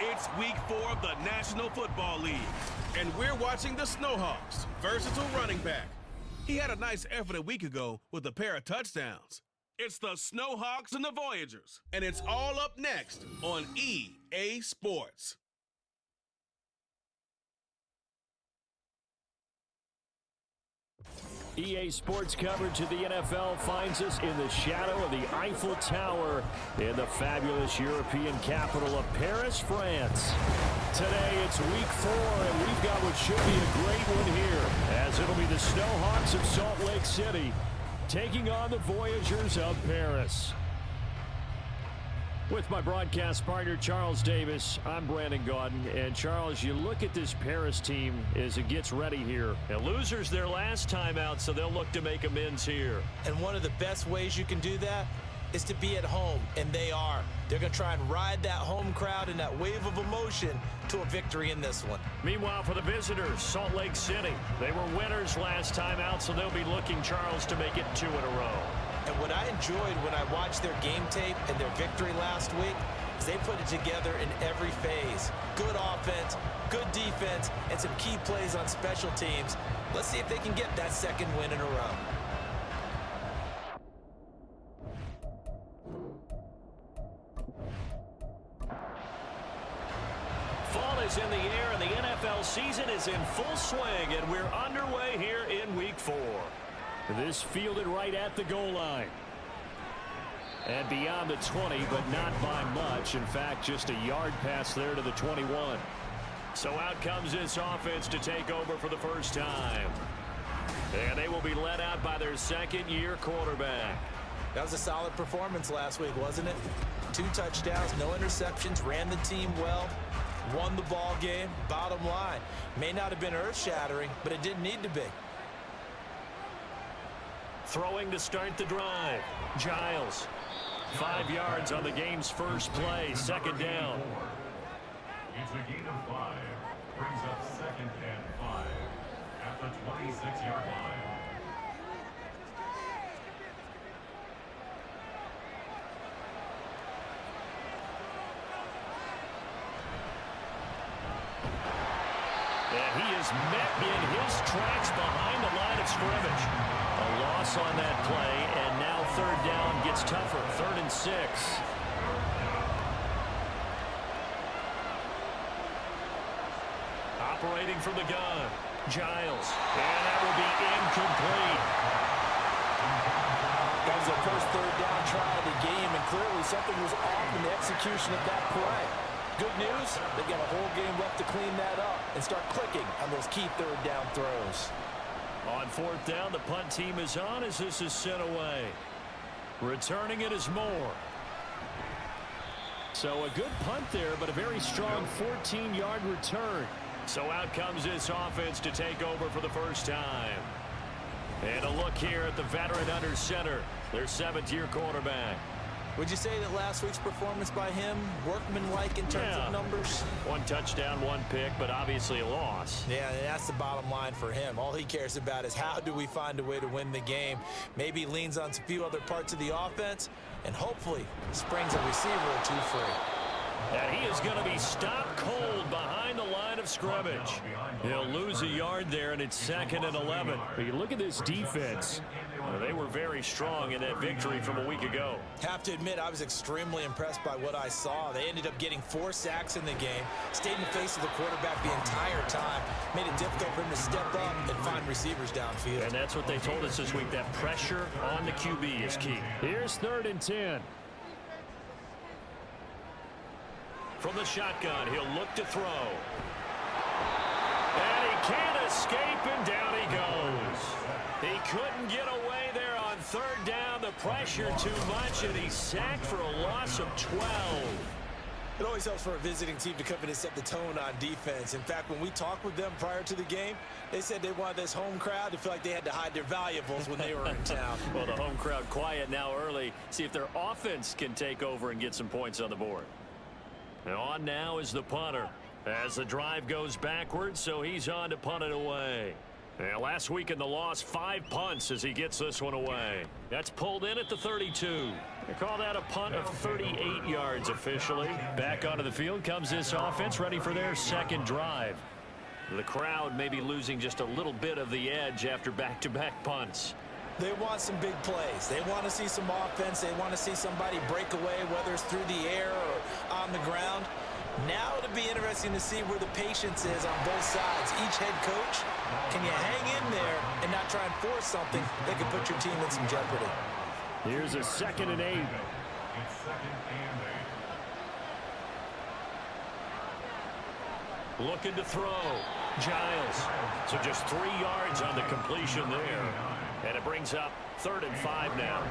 It's week 4 of the National Football League, and we're watching the Snowhawks, versatile running back. He had a nice effort a week ago with a pair of touchdowns. It's the Snowhawks and the Voyagers, and it's all up next on EA Sports. EA Sports coverage of the NFL finds us in the shadow of the Eiffel Tower in the fabulous European capital of Paris, France. Today it's week 4, and we've got what should be a great one here, as it'll be the Snowhawks of Salt Lake City taking on the Voyagers of Paris. With my broadcast partner, Charles Davis, I'm Brandon Gaudin. And, Charles, you look at this Paris team as it gets ready here. And losers their last time out, so they'll look to make amends here. And one of the best ways you can do that is to be at home, and they are. They're going to try and ride that home crowd and that wave of emotion to a victory in this one. Meanwhile, for the visitors, Salt Lake City, they were winners last time out, so they'll be looking, Charles, to make it 2 in a row. And what I enjoyed when I watched their game tape and their victory last week is they put it together in every phase. Good offense, good defense, and some key plays on special teams. Let's see if they can get that second win in a row. Fall is in the air, and the NFL season is in full swing, and we're underway here in week 4. This fielded right at the goal line. And beyond the 20, but not by much. In fact, just a yard pass there to the 21. So out comes this offense to take over for the first time. And they will be led out by their second-year quarterback. That was a solid performance last week, wasn't it? 2 touchdowns, no interceptions, ran the team well, won the ball game. Bottom line, may not have been earth-shattering, but it didn't need to be. Throwing to start the drive. Giles. 5 yards on the game's first play. Second down. It's a gain of 5. Brings up 2nd and 5 at the 26-yard line. And he is met in his tracks behind the line of scrimmage. A loss on that play, and now 3rd down gets tougher. 3rd and 6. Operating from the gun, Giles. And that will be incomplete. That was their first 3rd down try of the game, and clearly something was off in the execution of that play. Good news, they've got a whole game left to clean that up and start clicking on those key 3rd down throws. On 4th down, the punt team is on as this is sent away. Returning it is Moore. So a good punt there, but a very strong 14-yard return. So out comes this offense to take over for the first time. And a look here at the veteran under center, their 7th-year quarterback. Would you say that last week's performance by him, workmanlike in terms of numbers? 1 touchdown, 1 pick, but obviously a loss. Yeah, that's the bottom line for him. All he cares about is how do we find a way to win the game. Maybe leans on a few other parts of the offense, and hopefully springs a receiver or 2 free. And he is going to be stopped cold behind the line of scrimmage. He'll lose a yard there, and it's 2nd and 11. But you look at this defense. They were very strong in that victory from a week ago. Have to admit, I was extremely impressed by what I saw. They ended up getting 4 sacks in the game, stayed in the face of the quarterback the entire time, made it difficult for him to step up and find receivers downfield. And that's what they told us this week, that pressure on the QB is key. Here's 3rd and 10. From the shotgun, he'll look to throw. And he can't escape, and down he goes. He couldn't get away there on 3rd down. The pressure too much, and he's sacked for a loss of 12. It always helps for a visiting team to come in and set the tone on defense. In fact, when we talked with them prior to the game, they said they wanted this home crowd to feel like they had to hide their valuables when they were in town. Well, the home crowd quiet now early. See if their offense can take over and get some points on the board. And on now is the punter as the drive goes backwards, so he's on to punt it away. And last week in the loss, 5 punts as he gets this one away. That's pulled in at the 32. They call that a punt of 38 yards officially. Back onto the field comes this offense, ready for their second drive. The crowd may be losing just a little bit of the edge after back-to-back punts. They want some big plays. They want to see some offense. They want to see somebody break away, whether it's through the air or on the ground. Now it'll be interesting to see where the patience is on both sides. Each head coach, can you hang in there and not try and force something that could put your team in some jeopardy? Here's a 2nd and 8. It's 2nd and 8. Looking to throw. Giles. So just 3 yards on the completion there. And it brings up 3rd and 5 now.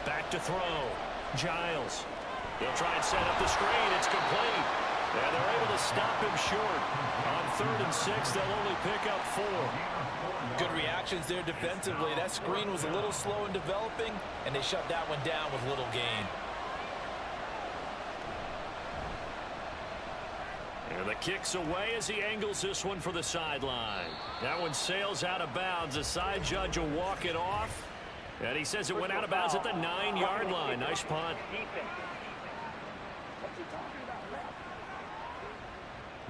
Back to throw. Giles. He'll try and set up the screen. It's complete. And they're able to stop him short. On 3rd and 6, they'll only pick up 4. Good reactions there defensively. That screen was a little slow in developing, and they shut that one down with little gain. And the kick's away as he angles this one for the sideline. That one sails out of bounds. The side judge will walk it off. And he says it went out of bounds at the 9-yard line. Nice punt.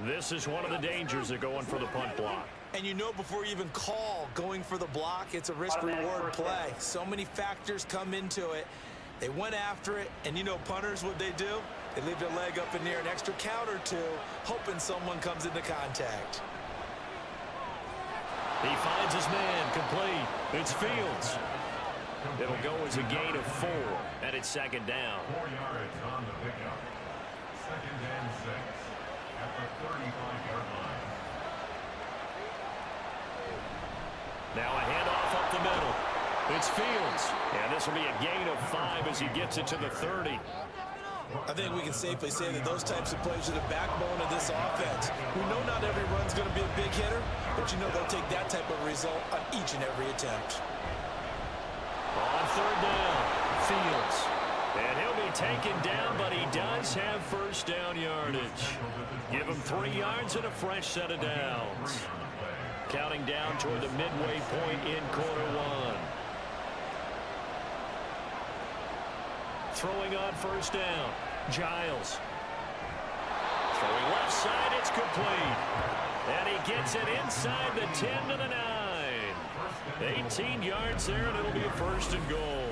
This is one of the dangers of going for the punt block. And you know before you even call going for the block, it's a risk-reward play. So many factors come into it. They went after it, and you know punters, what they do? They leave their leg up in the air an extra count or two, hoping someone comes into contact. He finds his man, complete. It's Fields. It'll go as a gain of 4, and it's 2nd down. 4 yards on the pickup. 2nd and 6 at the 35-yard line. Now a handoff up the middle. It's Fields. And this will be a gain of 5 as he gets it to the 30. I think we can safely say that those types of plays are the backbone of this offense. We know not every run's going to be a big hitter, but you know they'll take that type of result on each and every attempt. On 3rd down, Fields. And he'll be taken down, but he does have 1st down yardage. Give him 3 yards and a fresh set of downs. Counting down toward the midway point in quarter 1. Throwing on 1st down, Giles. Throwing left side, it's complete. And he gets it inside the 10 to the 9. 18 yards there, and it'll be a 1st and goal.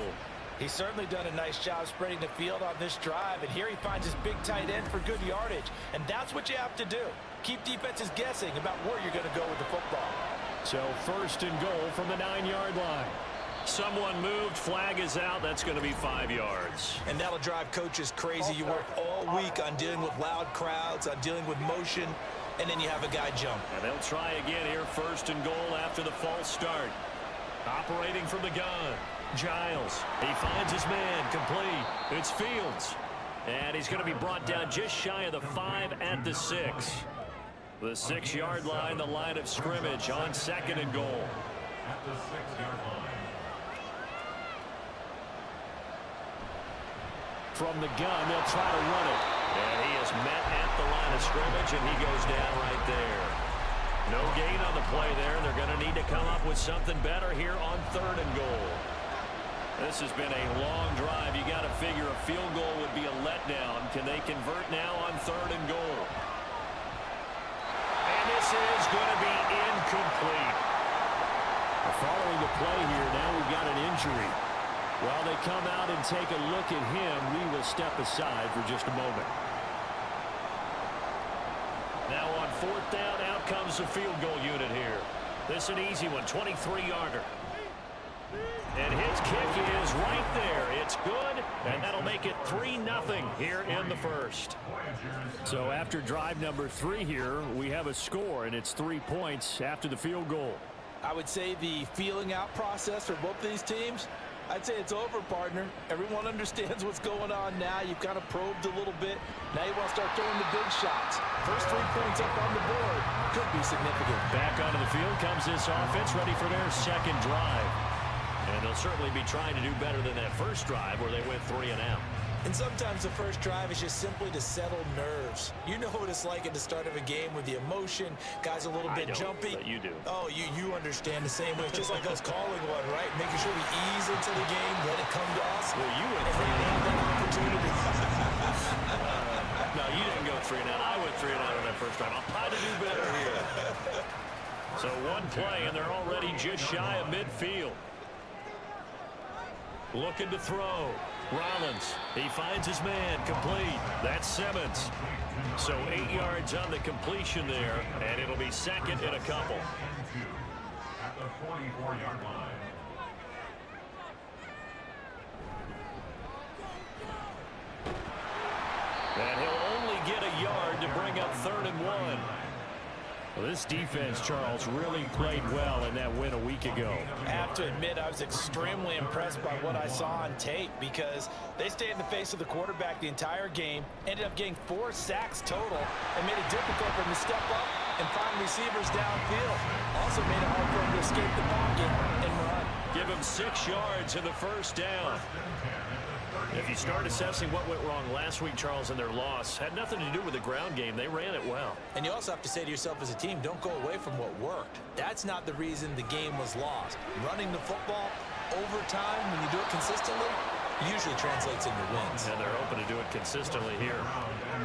He's certainly done a nice job spreading the field on this drive, and here he finds his big tight end for good yardage. And that's what you have to do. Keep defenses guessing about where you're going to go with the football. So 1st and goal from the 9-yard line. Someone moved, flag is out. That's going to be 5 yards. And that'll drive coaches crazy. You work all week on dealing with loud crowds, on dealing with motion, and then you have a guy jump. And they'll try again here, 1st and goal after the false start. Operating from the gun, Giles. He finds his man, complete. It's Fields. And he's going to be brought down just shy of the 5 at the 6. The 6-yard line, the line of scrimmage on 2nd and goal. At the 6-yard line. From the gun, they'll try to run it. And he is met at the line of scrimmage, and he goes down right there. No gain on the play there. They're going to need to come up with something better here on 3rd and goal. This has been a long drive. You got to figure a field goal would be a letdown. Can they convert now on 3rd and goal? And this is going to be incomplete. Following the play here, now we've got an injury. While they come out and take a look at him, we will step aside for just a moment. Now on 4th down, out comes the field goal unit here. This is an easy one, 23-yarder. And his kick is right there. It's good, and that'll make it 3-0 here in the 1st. So after drive number 3 here, we have a score, and it's 3 points after the field goal. I would say the feeling out process for both these teams, I'd say it's over, partner. Everyone understands what's going on now. You've kind of probed a little bit. Now you want to start throwing the big shots. First 3 points up on the board could be significant. Back onto the field comes this offense, ready for their 2nd drive. And they'll certainly be trying to do better than that first drive where they went 3 and out. And sometimes the first drive is just simply to settle nerves. You know what it's like at the start of a game with the emotion, guys a little bit jumpy. But you do. Oh, you understand the same way. It's just like us calling one, right? Making sure we ease into the game, let it come to us. Well, you went and then we have that opportunity. No, you didn't go 3 and out. I went 3 and out on that first drive. I'll try to do better here. So one play, and they're already just shy of midfield. Looking to throw. Rollins, he finds his man, complete. That's Simmons. So 8 yards on the completion there, and it'll be second and a couple. At the 44-yard line. And he'll only get a yard to bring up 3rd and 1. Well, this defense, Charles, really played well in that win a week ago. I have to admit, I was extremely impressed by what I saw on tape because they stayed in the face of the quarterback the entire game, ended up getting 4 sacks total, and made it difficult for him to step up and find receivers downfield. Also made it hard for him to escape the pocket and run. Give him 6 yards in the first down. If you start assessing what went wrong last week, Charles, in their loss, had nothing to do with the ground game. They ran it well. And you also have to say to yourself as a team, don't go away from what worked. That's not the reason the game was lost. Running the football over time, when you do it consistently, usually translates into wins. And they're hoping to do it consistently here.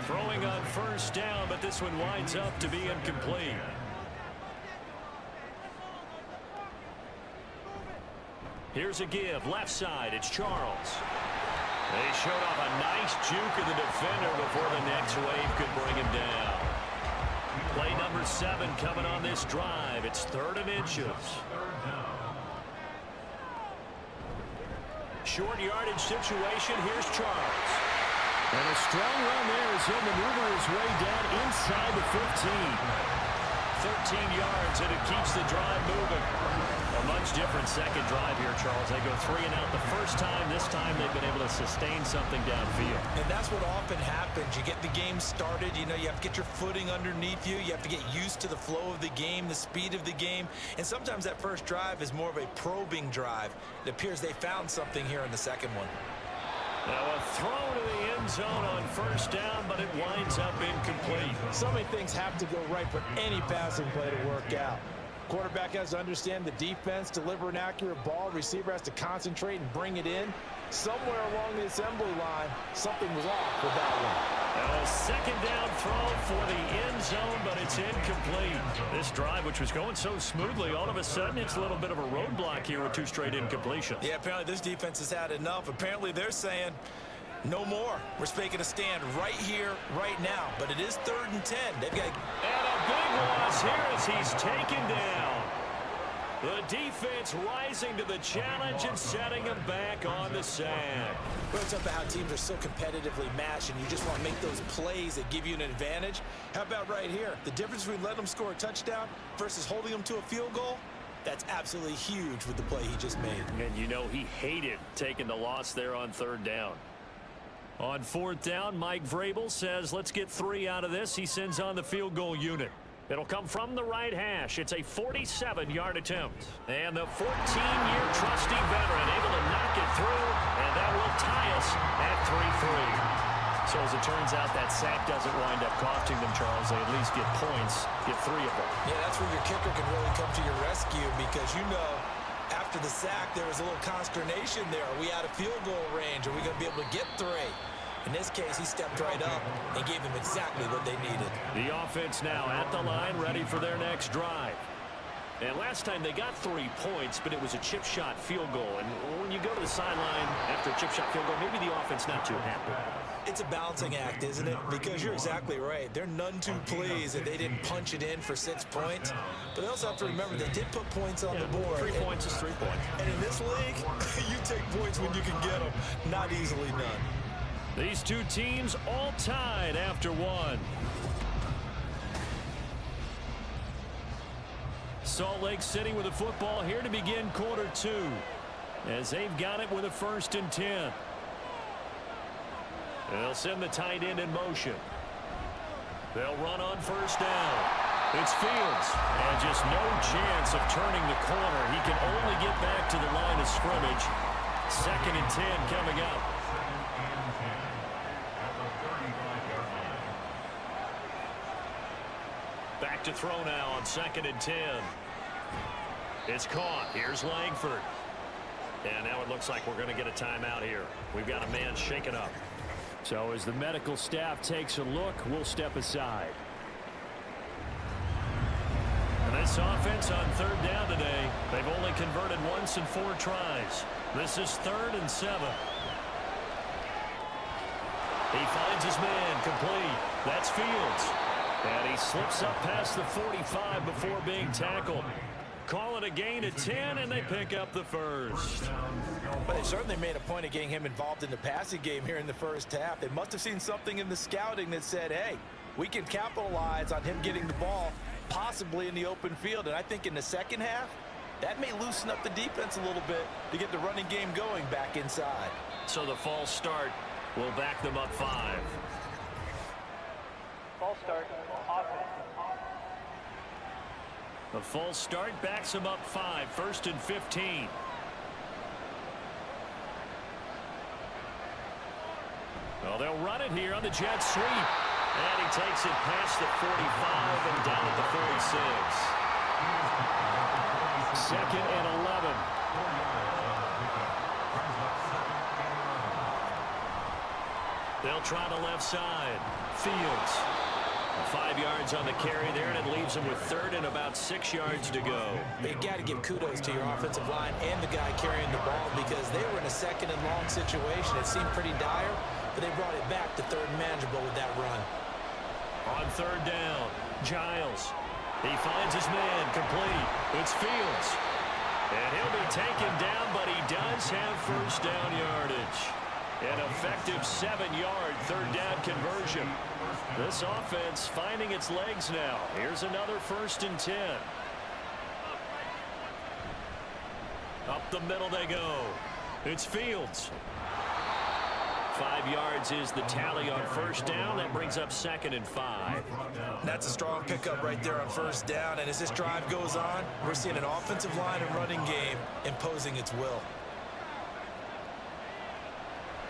Throwing on first down, but this one winds up to be incomplete. Here's a give. Left side, it's Charles. They showed off a nice juke of the defender before the next wave could bring him down. Play number 7 coming on this drive. It's 3rd and inches. Short yardage situation. Here's Charles. And a strong run there as he'll maneuver his way down inside the 15. 13 yards, and it keeps the drive moving. A much different second drive here, Charles. They go 3 and out the first time. This time they've been able to sustain something downfield. And that's what often happens. You get the game started. You know, you have to get your footing underneath you. You have to get used to the flow of the game, the speed of the game. And sometimes that first drive is more of a probing drive. It appears they found something here in the second one. Now a throw to the end zone on first down, but it winds up incomplete. So many things have to go right for any passing play to work out. Quarterback has to understand the defense, deliver an accurate ball. Receiver has to concentrate and bring it in. Somewhere along the assembly line, something was off with that one. Now a second down throw for the end zone, but it's incomplete. This drive, which was going so smoothly, all of a sudden it's a little bit of a roadblock here with 2 straight incompletions. Yeah, apparently this defense has had enough. Apparently they're saying, no more. We're making a stand right here, right now. But it is 3rd and 10. They've got... And a big loss here as he's taken down. The defense rising to the challenge and setting him back on the sack. Well, it's about how teams are so competitively matched, and you just want to make those plays that give you an advantage. How about right here? The difference between letting them score a touchdown versus holding them to a field goal, that's absolutely huge with the play he just made. And you know he hated taking the loss there on 3rd down. On 4th down, Mike Vrabel says, let's get 3 out of this. He sends on the field goal unit. It'll come from the right hash. It's a 47-yard attempt. And the 14-year trusty veteran able to knock it through, and that will tie us at 3-3. So as it turns out, that sack doesn't wind up costing them, Charles. They at least get points, get 3 of them. Yeah, that's where your kicker can really come to your rescue because, you know, after the sack, there was a little consternation there. Are we out of field goal range? Are we going to be able to get 3? In this case, he stepped right up and gave them exactly what they needed. The offense now at the line, ready for their next drive. And last time they got 3 points, but it was a chip shot field goal. And when you go to the sideline after a chip shot field goal, maybe the offense not too happy. It's a balancing act, isn't it? Because you're exactly right. They're none too pleased that they didn't punch it in for 6 points. But they also have to remember they did put points on the board. 3 points is 3 points. And in this league, you take points when you can get them. Not easily done. These 2 teams all tied after 1. Salt Lake City with the football here to begin quarter 2. As they've got it with a 1st and 10. They'll send the tight end in motion. They'll run on first down. It's Fields. And just no chance of turning the corner. He can only get back to the line of scrimmage. 2nd and 10 coming up. and 10 at the 35-yard line. Back to throw now on 2nd and 10. It's caught. Here's Langford. And now it looks like we're going to get a timeout here. We've got a man shaken up. So as the medical staff takes a look, we'll step aside. And this offense on 3rd down today, they've only converted once in 4 tries. This is 3rd and 7. He finds his man complete. That's Fields. And he slips up past the 45 before being tackled. Call it a gain of 10, and they pick up the first. But they certainly made a point of getting him involved in the passing game here in the first half. They must have seen something in the scouting that said, hey, we can capitalize on him getting the ball, possibly in the open field. And I think in the second half, that may loosen up the defense a little bit to get the running game going back inside. So the false start will back them up 5. False start, offense. The false start backs them up 5. 1st and 15. Well, they'll run it here on the jet sweep. And he takes it past the 45 and down at the 46. 2nd and 11. They'll try the left side. Fields. 5 yards on the carry there, and it leaves them with 3rd and about 6 yards to go. You got to give kudos to your offensive line and the guy carrying the ball because they were in a 2nd and long situation. It seemed pretty dire, but they brought it back to 3rd and manageable with that run. On 3rd down, Giles. He finds his man complete. It's Fields. And he'll be taken down, but he does have 1st down yardage. An effective 7-yard 3rd down conversion. This offense finding its legs now. Here's another 1st and 10. Up the middle they go. It's Fields. 5 yards is the tally on 1st down. That brings up 2nd and 5. That's a strong pickup right there on 1st down. And as this drive goes on, we're seeing an offensive line and running game imposing its will.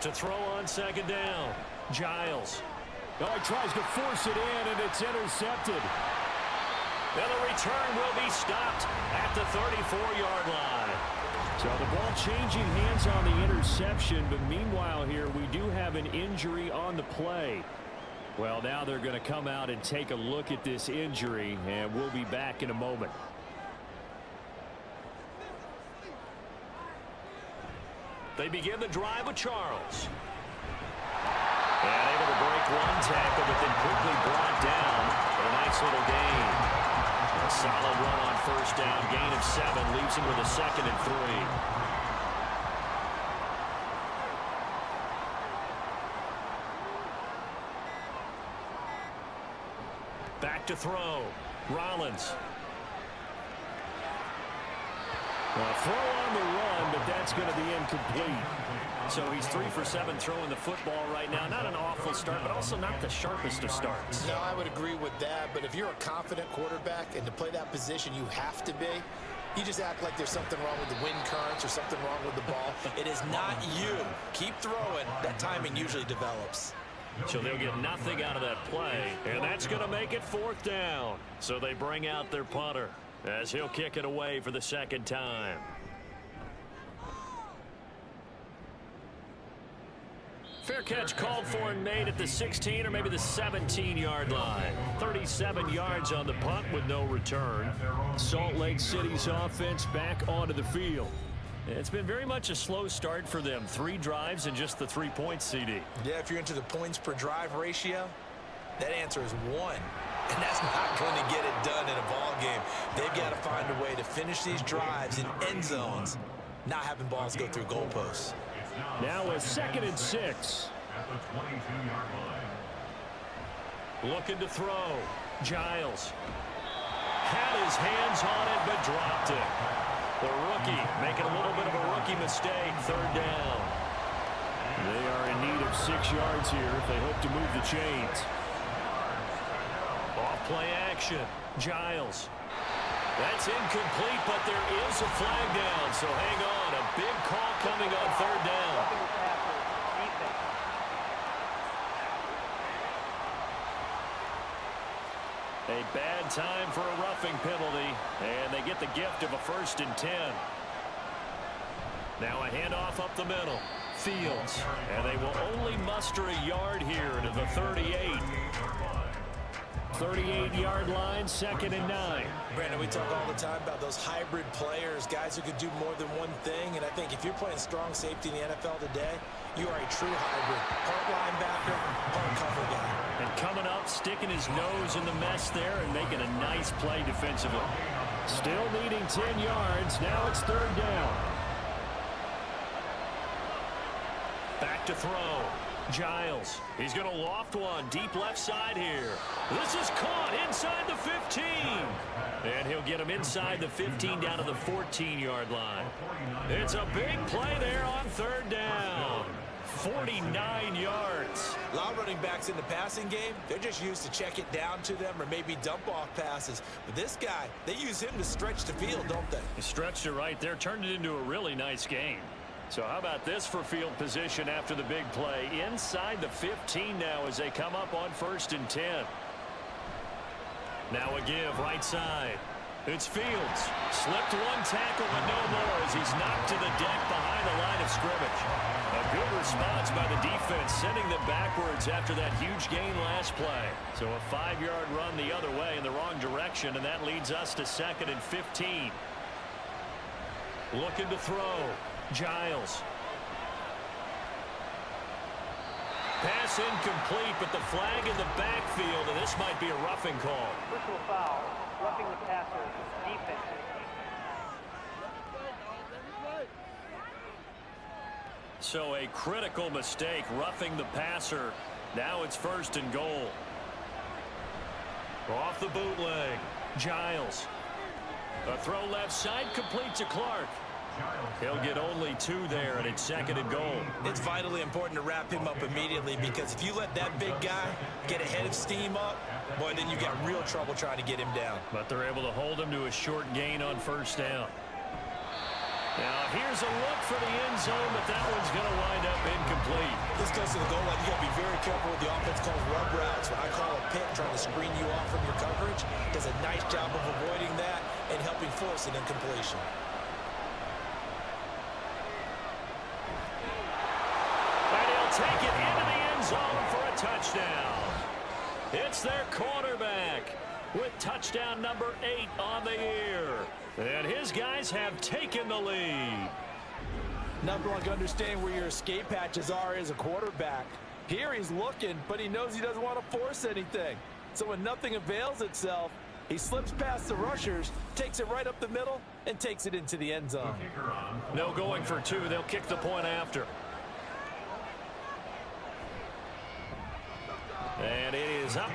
To throw on 2nd down, Giles. Oh, he tries to force it in, and it's intercepted. And the return will be stopped at the 34-yard line. So the ball changing hands on the interception, but meanwhile here we do have an injury on the play. Well, now they're going to come out and take a look at this injury, and we'll be back in a moment. They begin the drive with Charles. And able to break one tackle, but then quickly brought down for a nice little gain. A solid run on 1st down, gain of 7, leaves him with a 2nd and 3. Back to throw. Rollins. Throw on the run, but that's going to be incomplete. So he's 3 for 7 throwing the football right now. Not an awful start, but also not the sharpest of starts. No, I would agree with that. But if you're a confident quarterback and to play that position, you have to be. You just act like there's something wrong with the wind currents or something wrong with the ball. It is not you. Keep throwing. That timing usually develops. So they'll get nothing out of that play. And that's going to make it 4th down. So they bring out their punter as he'll kick it away for the 2nd time. Fair catch called for and made at the 16 or maybe the 17-yard line. 37 yards on the punt with no return. Salt Lake City's offense back onto the field. It's been very much a slow start for them. 3 drives and just the 3 points, CD. Yeah, if you're into the points per drive ratio, that answer is 1. And that's not going to get it done in a ball game. They've got to find a way to finish these drives in end zones, not having balls go through goalposts. Now a 2nd and 6. At the 22-yard line. Looking to throw. Giles. Had his hands on it, but dropped it. The rookie making a little bit of a rookie mistake. 3rd down. They are in need of 6 yards here if they hope to move the chains. Off play action. Giles. That's incomplete, but there is a flag down, so hang on. A big call coming on 3rd down. roughing penalty, and they get the gift of a 1st and 10. Now a handoff up the middle. Fields, and they will only muster a yard here to the 38. 38-yard line, 2nd and 9. Brandon, we talk all the time about those hybrid players, guys who could do more than one thing, and I think if you're playing strong safety in the NFL today, you are a true hybrid. Part linebacker, part cover guy. And coming up, sticking his nose in the mess there and making a nice play defensively. Still needing 10 yards. Now it's 3rd down. Back to throw. Giles. He's going to loft one deep left side here. This is caught inside the 15. And he'll get him inside the 15 down to the 14-yard line. It's a big play there on 3rd down. 49 yards. A lot of running backs in the passing game, they're just used to check it down to them or maybe dump off passes. But this guy, they use him to stretch the field, don't they? He stretched it right there, turned it into a really nice game. So how about this for field position after the big play? Inside the 15 now as they come up on 1st and 10. Now a give right side. It's Fields. Slipped one tackle but no more as he's knocked to the deck behind the line of scrimmage. A good response by the defense, sending them backwards after that huge gain last play. So a 5-yard run the other way in the wrong direction, and that leads us to 2nd and 15. Looking to throw. Giles. Pass incomplete, but the flag in the backfield, and this might be a roughing call. Personal foul, roughing the passer, defense. So a critical mistake, roughing the passer. Now it's 1st and goal. Off the bootleg. Giles. A throw left side, complete to Clark. He'll get only 2 there, and it's 2nd and goal. It's vitally important to wrap him up immediately because if you let that big guy get a head of steam up, boy, then you got real trouble trying to get him down. But they're able to hold him to a short gain on 1st down. Now here's a look for the end zone, but that one's going to wind up incomplete. This goes to the goal line. You got to be very careful with the offense called rub routes. What I call a pick, trying to screen you off from your coverage. Does a nice job of avoiding that and helping force an incompletion. Take it into the end zone for a touchdown. It's their quarterback with touchdown number 8 on the year. And his guys have taken the lead. Nothing like understanding where your escape hatches are as a quarterback. Here he's looking, but he knows he doesn't want to force anything. So when nothing avails itself, he slips past the rushers, takes it right up the middle, and takes it into the end zone. No going for 2. They'll kick the point after. And it is up.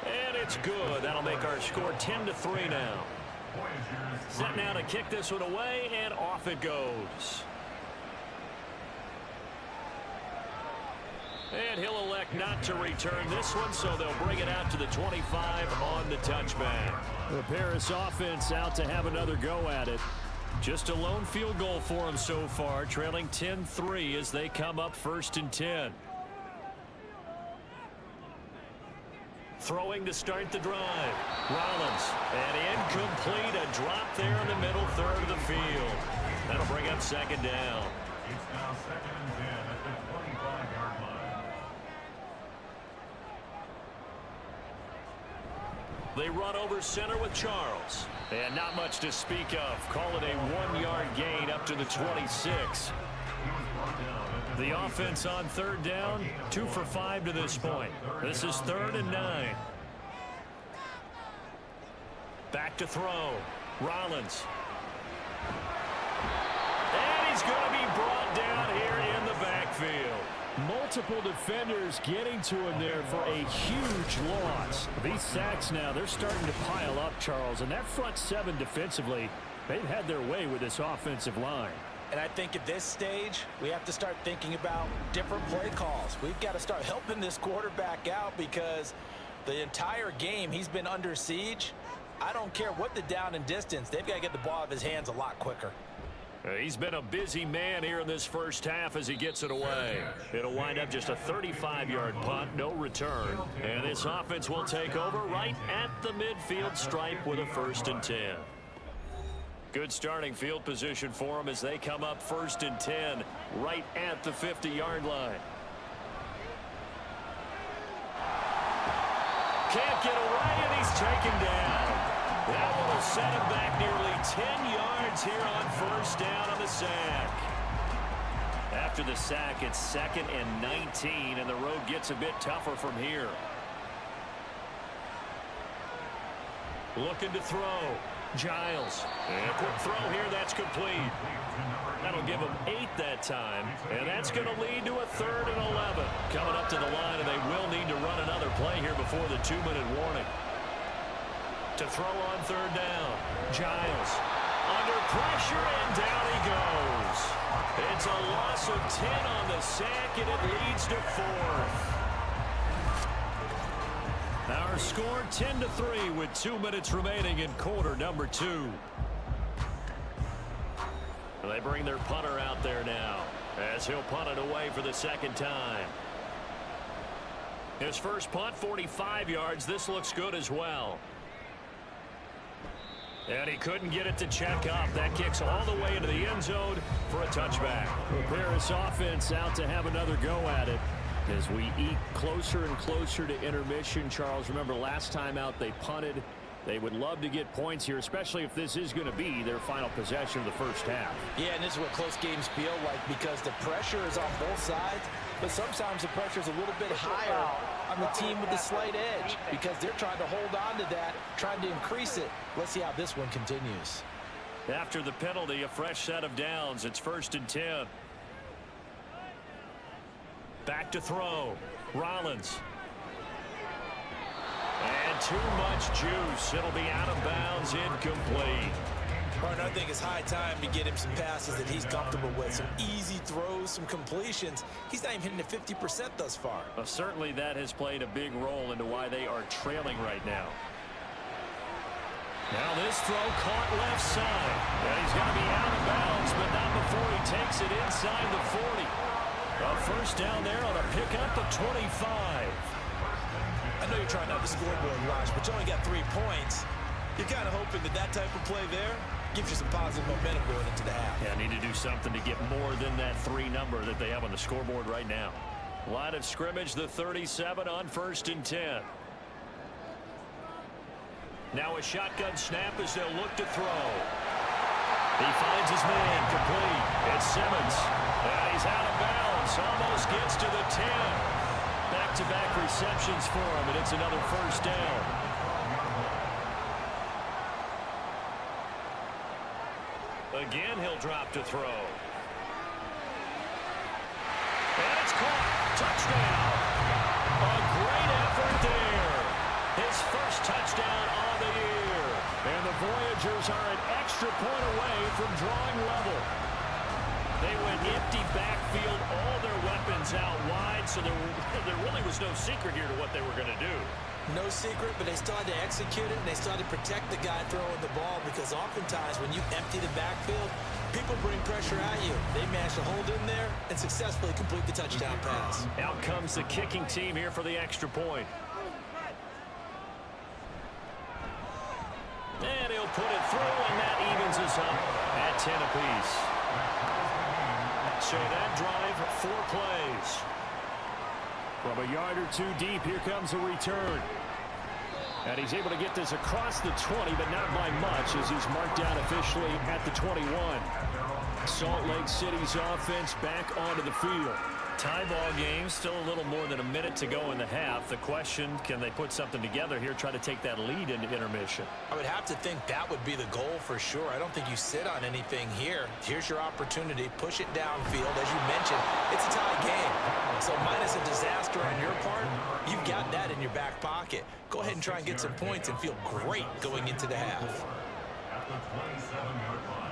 And it's good. That'll make our score 10-3 now. Set now to kick this one away, and off it goes. And he'll elect not to return this one, so they'll bring it out to the 25 on the touchback. The Paris offense out to have another go at it. Just a lone field goal for them so far, trailing 10-3 as they come up 1st and 10. Throwing to start the drive. Rollins. And incomplete. A drop there in the middle third of the field. That'll bring up 2nd down. It's now 2nd and 10 at the 25-yard line. They run over center with Charles. And not much to speak of. Call it a 1-yard gain up to the 26. The offense on 3rd down, 2 for 5 to this point. This is 3rd and 9. Back to throw. Rollins. And he's going to be brought down here in the backfield. Multiple defenders getting to him there for a huge loss. These sacks now, they're starting to pile up, Charles. And that front 7 defensively, they've had their way with this offensive line. And I think at this stage, we have to start thinking about different play calls. We've got to start helping this quarterback out because the entire game he's been under siege. I don't care what the down and distance. They've got to get the ball out of his hands a lot quicker. He's been a busy man here in this first half as he gets it away. It'll wind up just a 35-yard punt, no return. And this offense will take over right at the midfield stripe with a 1st and 10. Good starting field position for them as they come up 1st and 10 right at the 50-yard line. Can't get away, and he's taken down. That one will set him back nearly 10 yards here on 1st down on the sack. After the sack, it's 2nd and 19, and the road gets a bit tougher from here. Looking to throw. Giles. And a quick throw here, that's complete. That'll give them 8 that time, and that's going to lead to a 3rd and 11. Coming up to the line, and they will need to run another play here before the 2-minute warning. To throw on 3rd down. Giles. Under pressure, and down he goes. It's a loss of 10 on the sack, and it leads to 4th. Our score 10-3 with 2 minutes remaining in quarter number 2. They bring their punter out there now as he'll punt it away for the 2nd time. His first punt, 45 yards. This looks good as well. And he couldn't get it to check up. That kicks all the way into the end zone for a touchback. Prepare his offense out to have another go at it. As we eke closer and closer to intermission, Charles, remember last time out they punted. They would love to get points here, especially if this is going to be their final possession of the first half. Yeah, and this is what close games feel like because the pressure is on both sides, but sometimes the pressure is a little bit higher on the team with the slight edge because they're trying to hold on to that, trying to increase it. Let's see how this one continues. After the penalty, a fresh set of downs. It's 1st and 10. Back to throw. Rollins. And too much juice. It'll be out of bounds, incomplete. Partner, I think it's high time to get him some passes that he's comfortable with. Some easy throws, some completions. He's not even hitting at 50% thus far. Well, certainly that has played a big role into why they are trailing right now. Now this throw caught left side. And he's going to be out of bounds, but not before he takes it inside the 40. A 1st down there on a pickup of 25. I know you're trying out the scoreboard, Raj, but you only got 3 points. You're kind of hoping that that type of play there gives you some positive momentum going into the half. Yeah, need to do something to get more than that 3 number that they have on the scoreboard right now. Line of scrimmage, the 37 on 1st and 10. Now a shotgun snap as they'll look to throw. He finds his man, complete. It's Simmons. And he's out of bounds. Almost gets to the 10. Back-to-back receptions for him, and it's another 1st down. Again, he'll drop to throw. And it's caught. Touchdown. A great effort there. His first touchdown on the year. And the Voyagers are an extra point away from drawing level. They went empty backfield, all their weapons out wide, so there really was no secret here to what they were going to do. No secret, but they still had to execute it, and they still had to protect the guy throwing the ball because oftentimes when you empty the backfield, people bring pressure at you. They managed to hold in there and successfully complete the touchdown pass. Out comes the kicking team here for the extra point. And he'll put it through, and that evens us up at 10 apiece. So that drive, 4 plays. From a yard or 2 deep, here comes a return. And he's able to get this across the 20, but not by much as he's marked down officially at the 21. Salt Lake City's offense back onto the field. Tie ball game, still a little more than a minute to go in the half. The question, can they put something together here, try to take that lead into intermission? I would have to think that would be the goal for sure. I don't think you sit on anything here. Here's your opportunity. Push it downfield. As you mentioned, it's a tie game. So minus a disaster on your part, you've got that in your back pocket. Go ahead and try and get some points and feel great going into the half. At the 27-yard line.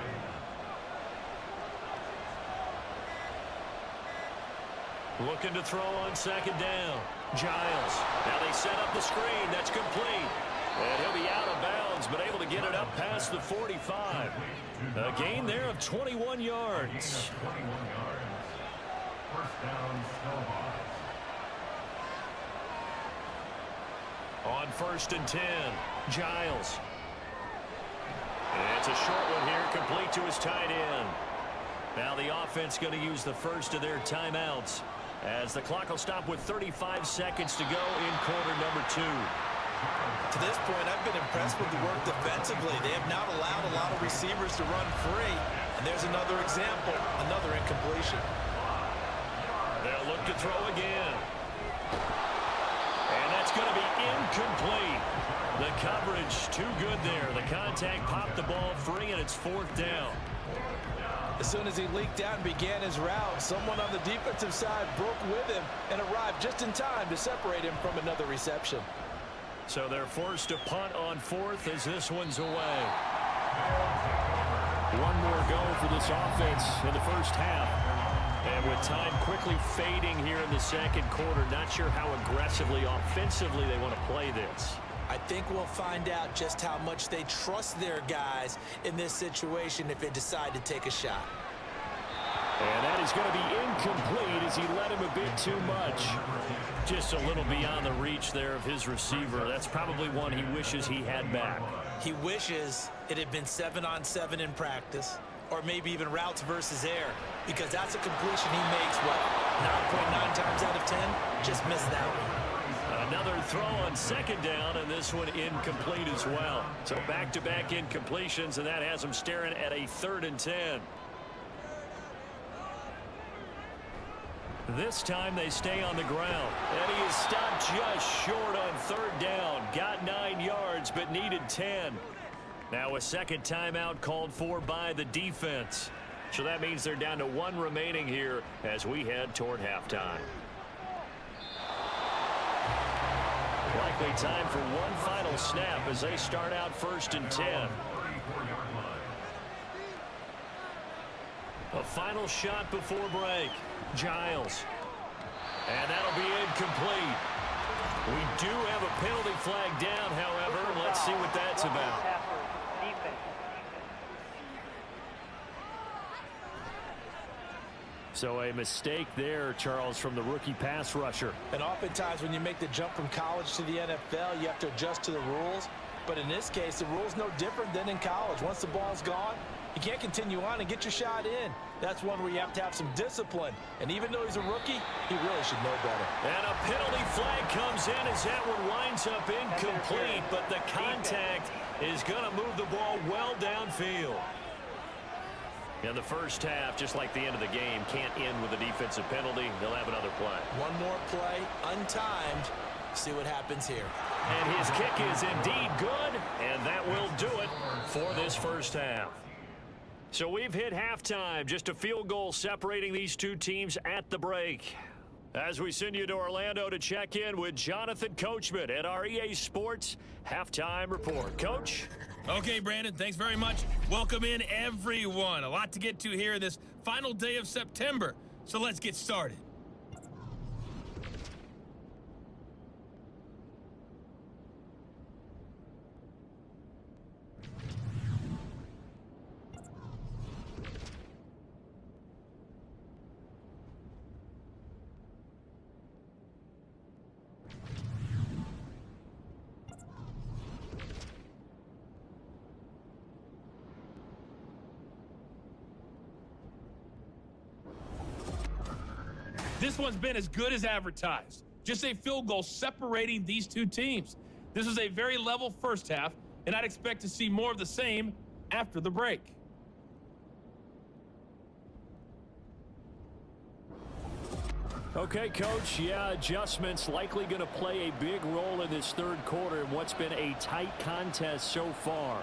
Looking to throw on 2nd down. Giles. Now they set up the screen. That's complete. And he'll be out of bounds, but able to get it up past the 45. A gain there of 21 yards. 21 yards. First down, Snowhawks. On 1st and 10, Giles. And it's a short one here, complete to his tight end. Now the offense going to use the first of their timeouts as the clock will stop with 35 seconds to go in quarter number 2. To this point, I've been impressed with the work defensively. They have not allowed a lot of receivers to run free. And there's another example, another incompletion. They'll look to throw again. And that's going to be incomplete. The coverage too good there. The contact popped the ball free, and it's 4th down. As soon as he leaked out and began his route, someone on the defensive side broke with him and arrived just in time to separate him from another reception. So they're forced to punt on 4th as this one's away. One more go for this offense in the first half. And with time quickly fading here in the second quarter, not sure how aggressively, offensively they want to play this. I think we'll find out just how much they trust their guys in this situation if they decide to take a shot. And that is going to be incomplete as he led him a bit too much. Just a little beyond the reach there of his receiver. That's probably one he wishes he had back. He wishes it had been 7-on-7 in practice, or maybe even routes versus air, because that's a completion he makes, what, 9.9 times out of 10? Just missed that one. Another throw on 2nd down, and this one incomplete as well. So back-to-back incompletions, and that has him staring at a 3rd and 10. This time they stay on the ground, and he is stopped just short on 3rd down. Got 9 yards, but needed 10. Now a second timeout called for by the defense. So that means they're down to 1 remaining here as we head toward halftime. Likely time for one final snap as they start out 1st and 10. A final shot before break. Giles. And that'll be incomplete. We do have a penalty flag down, however. Let's see what that's about. So a mistake there, Charles, from the rookie pass rusher. And oftentimes when you make the jump from college to the NFL, you have to adjust to the rules. But in this case, the rule's no different than in college. Once the ball's gone, you can't continue on and get your shot in. That's one where you have to have some discipline. And even though he's a rookie, he really should know better. And a penalty flag comes in as that one winds up incomplete, but the contact is going to move the ball well downfield. In the first half, just like the end of the game, can't end with a defensive penalty. They'll have another play. One more play, untimed. See what happens here. And his kick is indeed good, and that will do it for this first half. So we've hit halftime, just a field goal separating these two teams at the break. As we send you to Orlando to check in with Jonathan Coachman at our EA Sports Halftime Report. Coach? Okay, Brandon, thanks very much. Welcome in, everyone. A lot to get to here this final day of September, so let's get started. This one's been as good as advertised. Just a field goal separating these two teams. This is a very level first half, and I'd expect to see more of the same after the break. Okay, Coach. Yeah, adjustments likely going to play a big role in this third quarter in what's been a tight contest so far.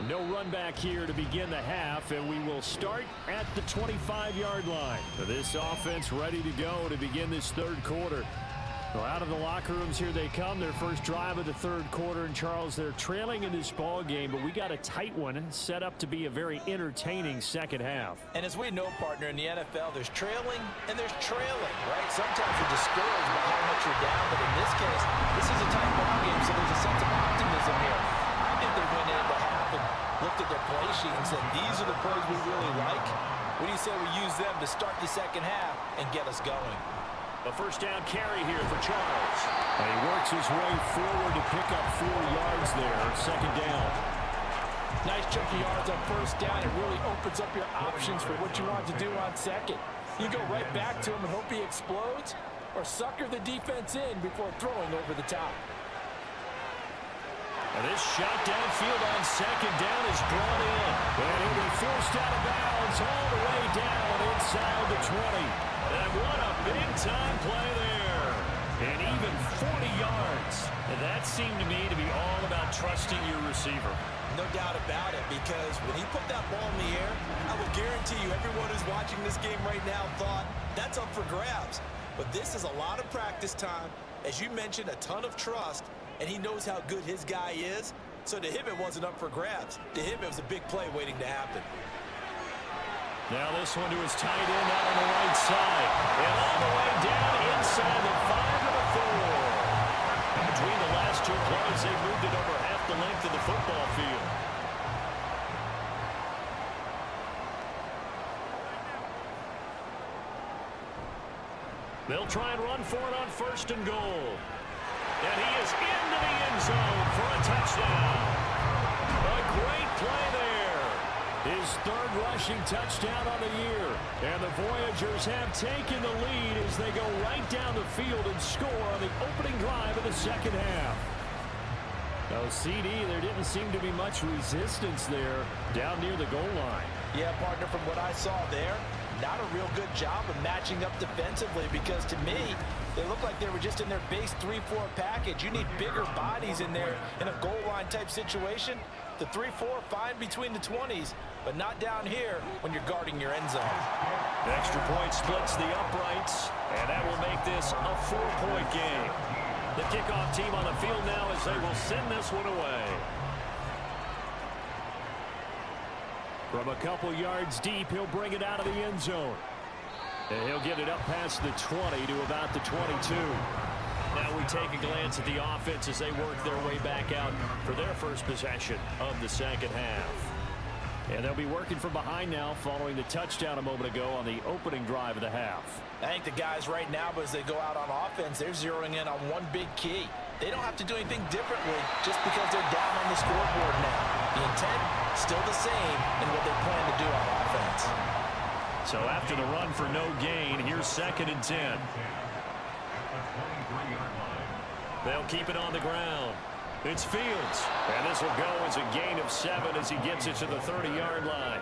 No run back here to begin the half, and we will start at the 25-yard line. This offense ready to go to begin this third quarter. Well, out of the locker rooms, here they come. Their first drive of the third quarter. And, Charles, they're trailing in this ball game, but we got a tight one set up to be a very entertaining second half. And as we know, partner, in the NFL, there's trailing and there's trailing, right? Sometimes you're discouraged by how much you're down, but in this case, this is a tight ball game, so there's a sense of optimism here. I think they went into half and looked at their play sheet and said, these are the plays we really like. What do you say we use them to start the second half and get us going? A first down carry here for Charles. And he works his way forward to pick up 4 yards there. Second down. Nice chunk of yards on first down. It really opens up your options for what you want to do on second. You go right back to him and hope he explodes, or sucker the defense in before throwing over the top. And this shot downfield on second down is brought in. And he'll be forced out of bounds all the way down inside the 20. And what a big-time play there. And even 40 yards. And that seemed to me to be all about trusting your receiver. No doubt about it, because when he put that ball in the air, I will guarantee you everyone who's watching this game right now thought, that's up for grabs. But this is a lot of practice time. As you mentioned, a ton of trust, and he knows how good his guy is. So to him, it wasn't up for grabs. To him, it was a big play waiting to happen. Now this one to his tight end out on the right side. And all the way down inside the 5 to the 4. And between the last 2 plays, they moved it over half the length of the football field. They'll try and run for it on first and goal. And he is into the end zone for a touchdown. A great play there. His 3rd rushing touchdown on the year. And the Voyagers have taken the lead as they go right down the field and score on the opening drive of the second half. Now, CD, there didn't seem to be much resistance there down near the goal line. Yeah, partner, from what I saw there, not a real good job of matching up defensively, because to me, they look like they were just in their base 3-4 package. You need bigger bodies in there in a goal line type situation. The 3-4, fine between the 20s, but not down here when you're guarding your end zone. The extra point splits the uprights, and that will make this a 4-point game. The kickoff team on the field now as they will send this one away. From a couple yards deep, he'll bring it out of the end zone. And he'll get it up past the 20 to about the 22. Now we take a glance at the offense as they work their way back out for their first possession of the second half. And they'll be working from behind now following the touchdown a moment ago on the opening drive of the half. I think the guys right now, as they go out on offense, they're zeroing in on one big key. They don't have to do anything differently just because they're down on the scoreboard now. The intent, still the same in what they plan to do on offense. So after the run for no gain, here's 2nd and 10. They'll keep it on the ground. It's Fields. And this will go as a gain of 7 as he gets it to the 30-yard line.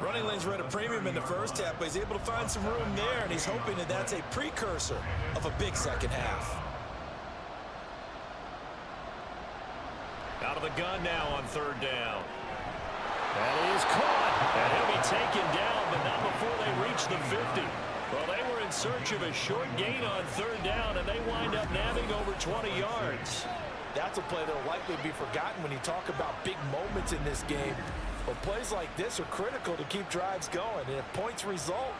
Running lanes were at a premium in the first half, but he's able to find some room there, and he's hoping that that's a precursor of a big second half. Out of the gun now on 3rd down. That is caught. And he'll be taken down, but not before they reach the 50. Well, they were in search of a short gain on 3rd down, and they wind up nabbing over 20 yards. That's a play that will likely be forgotten when you talk about big moments in this game. But plays like this are critical to keep drives going. And if points result,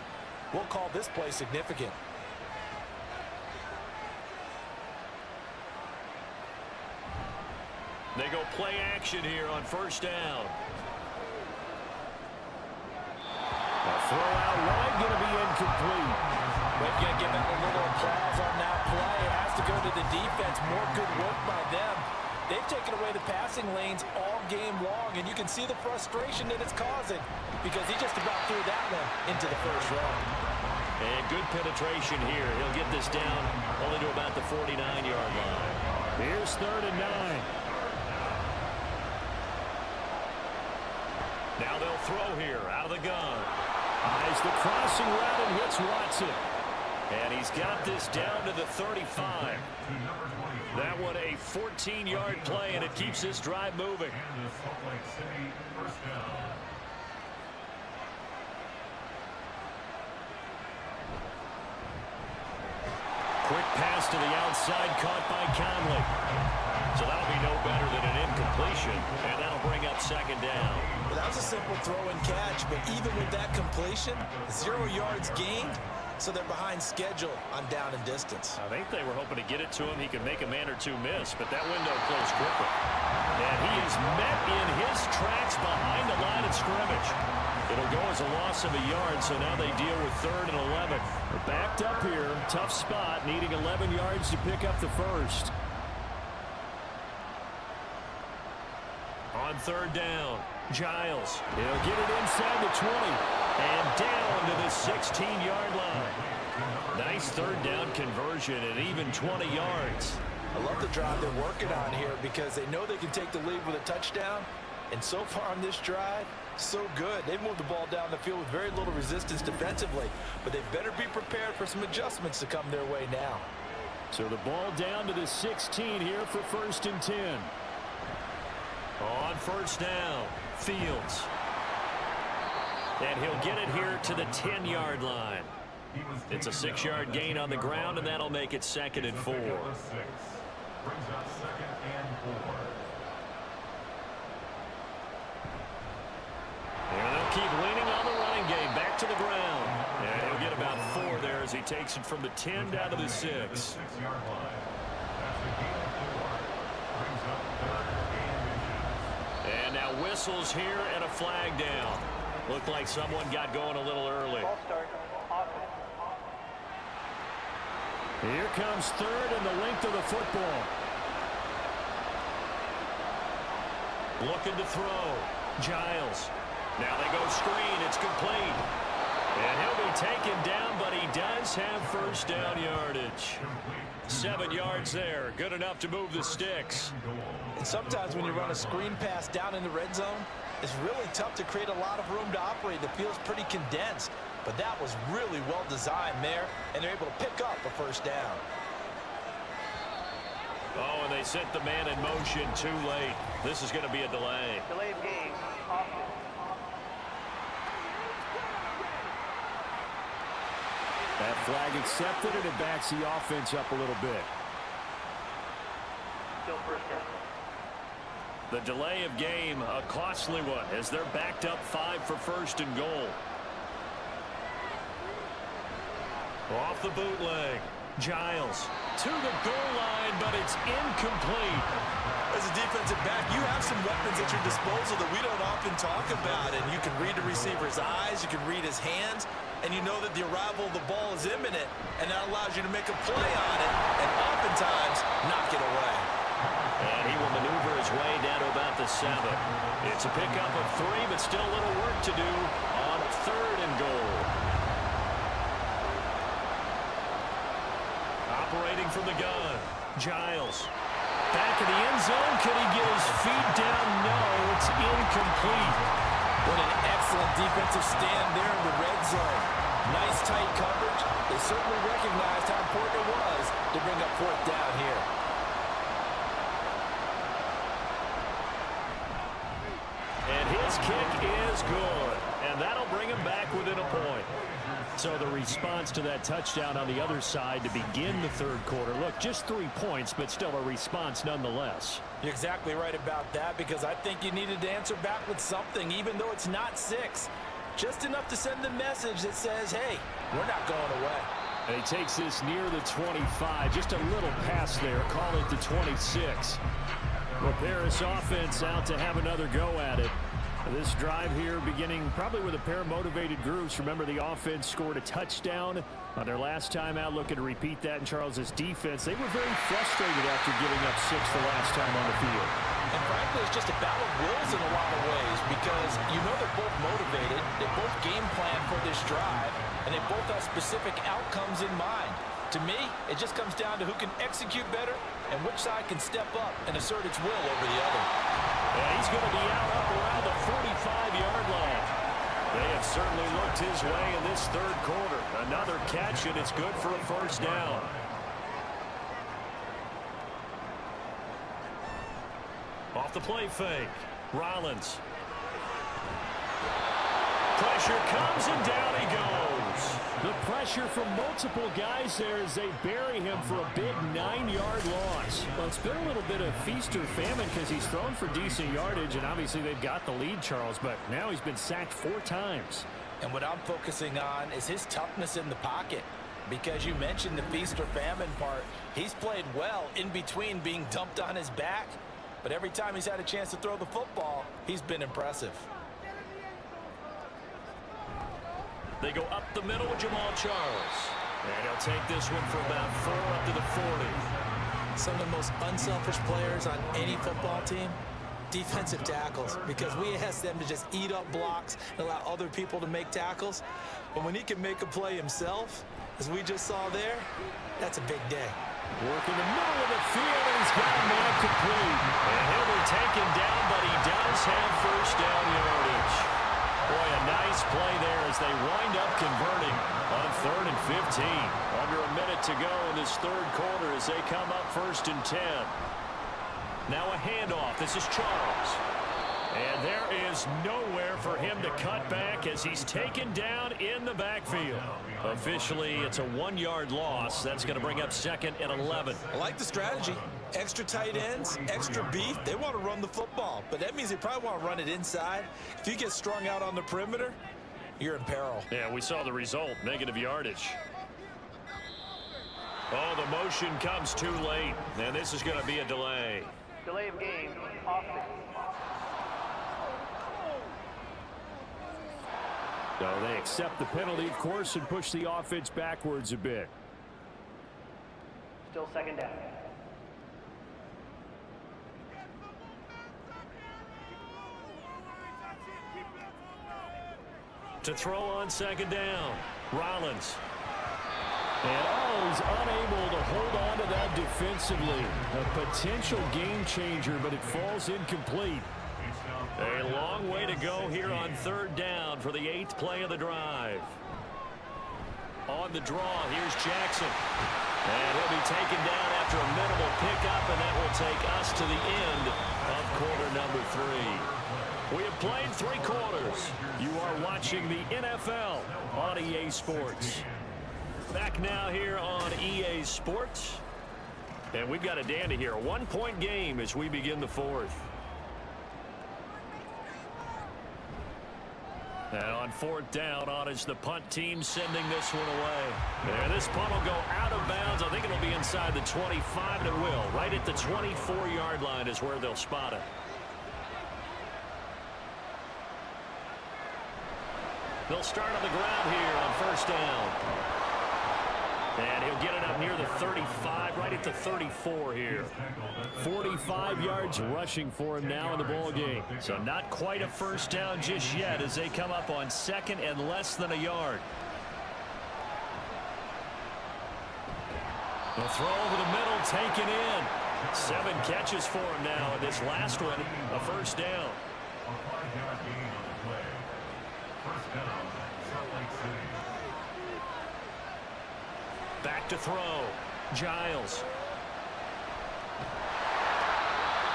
we'll call this play significant. They go play action here on 1st down. The throw out wide going to be incomplete. We're going to give out a little applause on that play. It has to go to the defense. More good work by them. They've taken away the passing lanes all game long, and you can see the frustration that it's causing because he just about threw that one into the first row. And good penetration here. He'll get this down only to about the 49-yard line. Here's 3rd and 9. Now they'll throw here out of the gun. Eyes the crossing route and hits Watson. And he's got this down to the 35. That one a 14-yard play, and it keeps this drive moving. quick pass to the outside, caught by Conley. So that'll be no better than an incompletion, and that'll bring up second down. Well, that was a simple throw and catch, but even with that completion, 0 yards gained, so they're behind schedule on down and distance. I think they were hoping to get it to him. He could make a man or two miss, but that window closed quickly. And he is met in his tracks behind the line of scrimmage. It'll go as a loss of a yard, so now they deal with 3rd and 11. They're backed up here, tough spot, needing 11 yards to pick up the first. On 3rd down, Giles. He'll get it inside the 20 and down to the 16-yard line. Nice 3rd down conversion and even 20 yards. I love the drive they're working on here because they know they can take the lead with a touchdown. And so far on this drive, so good. They've moved the ball down the field with very little resistance defensively. But they better be prepared for some adjustments to come their way now. So the ball down to the 16 here for 1st and 10. On 1st down, Fields. And he'll get it here to the 10-yard line. It's a 6-yard gain on the ground, and that'll make it 2nd and 4. Brings up 2nd and 4. And they'll keep leaning on the running game. Back to the ground. And he'll get about 4 there as he takes it from the 10 down to the 6. 6-yard line. That's a gain of 4. Brings up 3rd and inches. And now whistles here and a flag down. Looked like someone got going a little early. Ball start. Offense. Here comes 3rd and the length of the football. Looking to throw. Giles. Now they go screen. It's complete. And he'll be taken down, but he does have 1st down yardage. 7 yards there. Good enough to move the sticks. And sometimes when you run a screen pass down in the red zone, it's really tough to create a lot of room to operate. The field's pretty condensed. But that was really well designed there, and they're able to pick up a 1st down. Oh, and they sent the man in motion too late. This is going to be a delay. Delay of game. Offense. That flag accepted, and it backs the offense up a little bit. Still 1st down. The delay of game, a costly one, as they're backed up 5 for 1st and goal. Off the bootleg. Giles to the goal line, but it's incomplete. As a defensive back, you have some weapons at your disposal that we don't often talk about. And you can read the receiver's eyes, you can read his hands, and you know that the arrival of the ball is imminent, and that allows you to make a play on it, and oftentimes knock it away. And he will maneuver his way down to about the 7. It's a pickup of 3, but still a little work to do on 3rd and goal. Operating from the gun, Giles. Back in the end zone. Can he get his feet down? No, it's incomplete. What an excellent defensive stand there in the red zone. Nice tight coverage. They certainly recognized how important it was to bring up 4th down here. And his kick is good. And that'll bring him back within a point. So the response to that touchdown on the other side to begin the 3rd quarter. Look, just 3 points, but still a response nonetheless. You're exactly right about that, because I think you needed to answer back with something, even though it's not 6. Just enough to send the message that says, hey, we're not going away. And he takes this near the 25. Just a little pass there. Call it the 26. Well, Paris offense out to have another go at it. This drive here beginning probably with a pair of motivated groups. Remember, the offense scored a touchdown on their last time out. Looking to repeat that in Charles's defense. They were very frustrated after giving up 6 the last time on the field. And frankly, it's just a battle of wills in a lot of ways, because you know they're both motivated. They both game plan for this drive, and they both have specific outcomes in mind. To me, it just comes down to who can execute better and which side can step up and assert its will over the other. And he's going to be out up around the 45-yard line. They have certainly looked his way in this 3rd quarter. Another catch, and it's good for a 1st down. Off the play fake. Rollins. Pressure comes, and down he goes. The pressure from multiple guys there as they bury him for a big 9-yard loss. Well, it's been a little bit of feast or famine because he's thrown for decent yardage, and obviously they've got the lead, Charles, but now he's been sacked 4 times. And what I'm focusing on is his toughness in the pocket. Because you mentioned the feast or famine part, he's played well in between being dumped on his back. But every time he's had a chance to throw the football, he's been impressive. They go up the middle with Jamal Charles. And he'll take this one for about 4 up to the 40. Some of the most unselfish players on any football team, defensive tackles, because we ask them to just eat up blocks and allow other people to make tackles. But when he can make a play himself, as we just saw there, that's a big day. Work in the middle of the field, and he's got a man complete. And he'll be taken down, but he does have first down yardage. Boy, a nice play there as they wind up converting on 3rd and 15. Under a minute to go in this third quarter as they come up 1st and 10. Now a handoff. This is Charles. And there is nowhere for him to cut back as he's taken down in the backfield. Officially, it's a 1-yard loss. That's going to bring up 2nd and 11. I like the strategy. Extra tight ends, extra beef. They want to run the football, but that means they probably want to run it inside. If you get strung out on the perimeter, you're in peril. Yeah, we saw the result, negative yardage. Oh, the motion comes too late, and this is going to be a delay. Delay of game, offense. So they accept the penalty, of course, and push the offense backwards a bit. Still 2nd down. To throw on 2nd down, Rollins. And he's unable to hold on to that defensively. A potential game changer, but it falls incomplete. A long way to go here on 3rd down for the 8th play of the drive. On the draw, here's Jackson. And he'll be taken down after a minimal pickup, and that will take us to the end of quarter number 3. We have played 3 quarters. You are watching the NFL on EA Sports. Back now here on EA Sports. And we've got a dandy here. A 1-point game as we begin the 4th. And on 4th down, on is the punt team sending this one away. And this punt will go out of bounds. I think it'll be inside the 25, and it will. Right at the 24-yard line is where they'll spot it. They'll start on the ground here on 1st down. And he'll get it up near the 35, right at the 34 here. 45 yards rushing for him now in the ball game. So not quite a 1st down just yet as they come up on 2nd and less than a yard. The throw over the middle taken in. 7 catches for him now. And this last one, a 1st down. A 5-yard gain on the play. 1st down, Salt Lake City. Back to throw. Giles.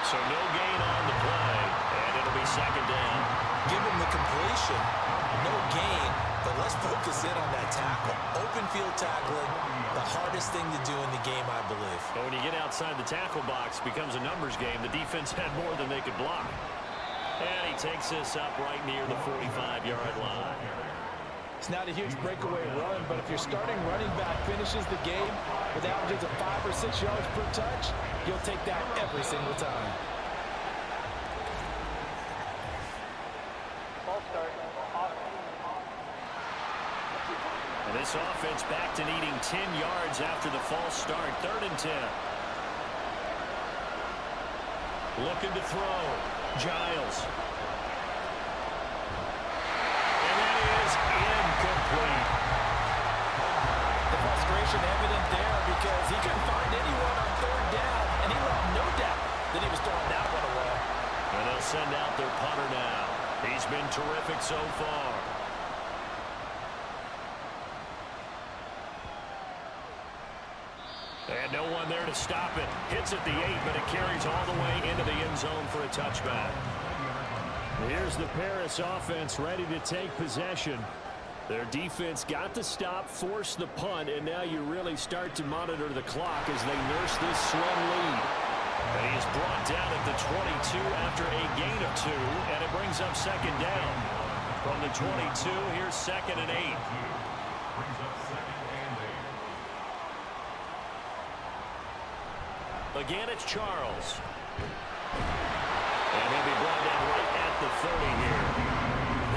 So no gain on the play, and it'll be 2nd down. Give him the completion. No gain, but let's focus in on that tackle. Open field tackling, the hardest thing to do in the game, I believe. But when you get outside the tackle box, it becomes a numbers game. The defense had more than they could block. And he takes this up right near the 45-yard line. It's not a huge breakaway run, but if your starting running back finishes the game with averages of 5 or 6 yards per touch, you'll take that every single time. Ball start, offense. And this offense back to needing 10 yards after the false start. 3rd and 10. Looking to throw. Giles. Incomplete. The frustration evident there because he couldn't find anyone on 3rd down, and he left no doubt that he was throwing that one away. And they'll send out their punter now. He's been terrific so far. And no one there to stop it. Hits at the 8, but it carries all the way into the end zone for a touchback. Here's the Paris offense ready to take possession. Their defense got the stop, forced the punt, and now you really start to monitor the clock as they nurse this slim lead. And he is brought down at the 22 after a gain of 2, and it brings up second down. From the 22, here's 2nd and 8. Brings up 2nd and 8. Again, it's Charles. And he'll be brought down right at the 30 here.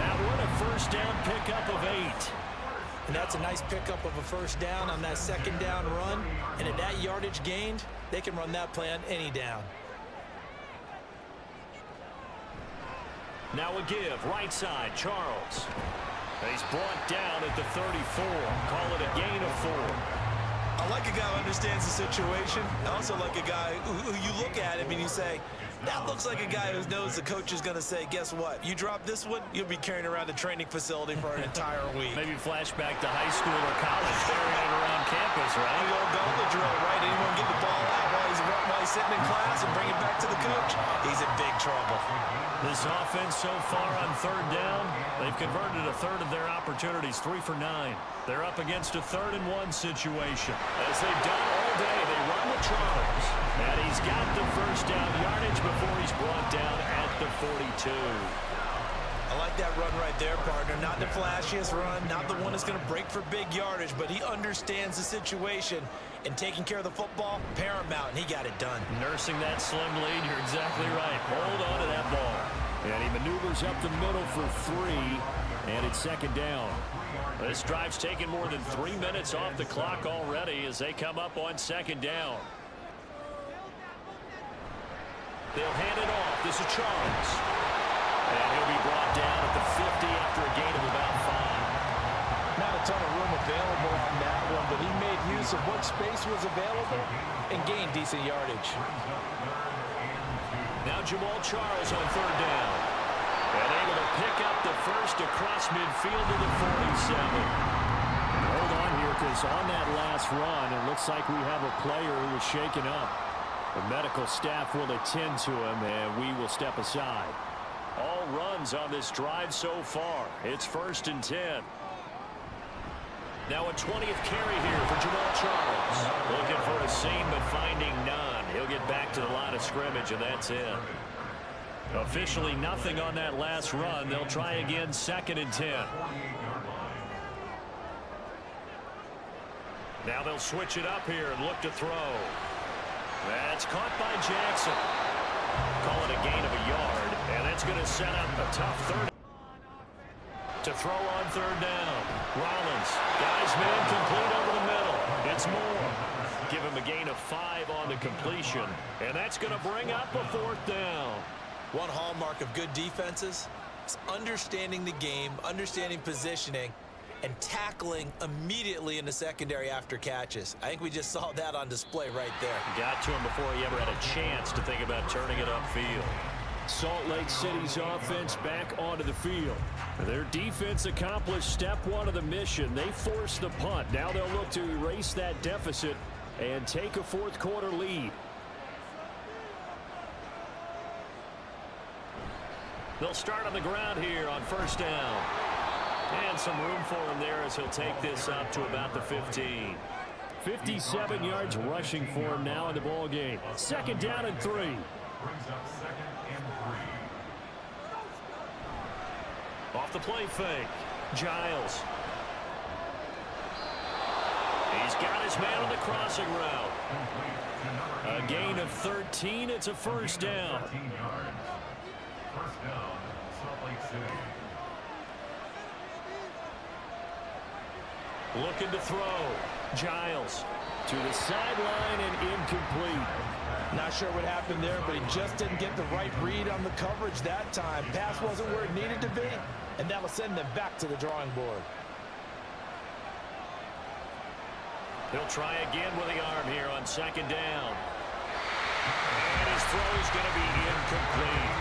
That one, a first down pickup of 8. And that's a nice pickup of a first down on that second down run. And at that yardage gained, they can run that play on any down. Now a give, right side, Charles. He's brought down at the 34. Call it a gain of 4. I like a guy who understands the situation. I also like a guy who you look at him and you say, that looks like a guy who knows the coach is going to say, guess what? You drop this one, you'll be carrying around the training facility for an entire week. Maybe flashback to high school or college, carrying it around campus, right? A little gauntlet drill, right? Anyone get the ball out while he's sitting in class and bring it back to the coach? He's in big trouble. This offense so far on third down, they've converted a third of their opportunities, 3 for 9. They're up against a 3rd and 1 situation. As they've done all day, they run with Charles. And he's got the first down yardage before he's brought down at the 42. I like that run right there, partner. Not the flashiest run, not the one that's going to break for big yardage, but he understands the situation, and taking care of the football, paramount, and he got it done. Nursing that slim lead, you're exactly right. Hold on to that ball. And he maneuvers up the middle for 3, and it's second down. This drive's taken more than 3 minutes off the clock already as they come up on second down. They'll hand it off. This is Charles. And he'll be brought down at the 50 after a gain of about 5. Not a ton of room available on that one, but he made use of what space was available and gained decent yardage. Now Jamal Charles on third down. And able to pick up the first across midfield to the 47. Hold on here, because on that last run, it looks like we have a player who was shaken up. The medical staff will attend to him, and we will step aside. All runs on this drive so far. It's 1st and 10. Now a 20th carry here for Jamal Charles. Looking for a seam, but finding none. He'll get back to the line of scrimmage, and that's it. Officially nothing on that last run. They'll try again, 2nd and 10. Now they'll switch it up here and look to throw. That's caught by Jackson. Call it a gain of a yard, and that's going to set up a tough third. To throw on third down. Rollins, guy's man complete over the middle. It's Moore. Give him a gain of 5 on the completion, and that's going to bring up a 4th down. One hallmark of good defenses is understanding the game, understanding positioning, and tackling immediately in the secondary after catches. I think we just saw that on display right there. Got to him before he ever had a chance to think about turning it upfield. Salt Lake City's offense back onto the field. Their defense accomplished step 1 of the mission. They forced the punt. Now they'll look to erase that deficit and take a 4th quarter lead. They'll start on the ground here on 1st down. And some room for him there as he'll take this up to about the 15. 57 yards rushing for him now in the ball game. 2nd down and 3. Brings up 2nd and 3. Off the play fake. Giles. He's got his man on the crossing route. A gain of 13. It's a 1st down. 13 yards. 1st down, Salt Lake City. Looking to throw. Giles to the sideline and incomplete. Not sure what happened there, but he just didn't get the right read on the coverage that time. Pass wasn't where it needed to be, and that will send them back to the drawing board. He'll try again with the arm here on 2nd down. And his throw is going to be incomplete.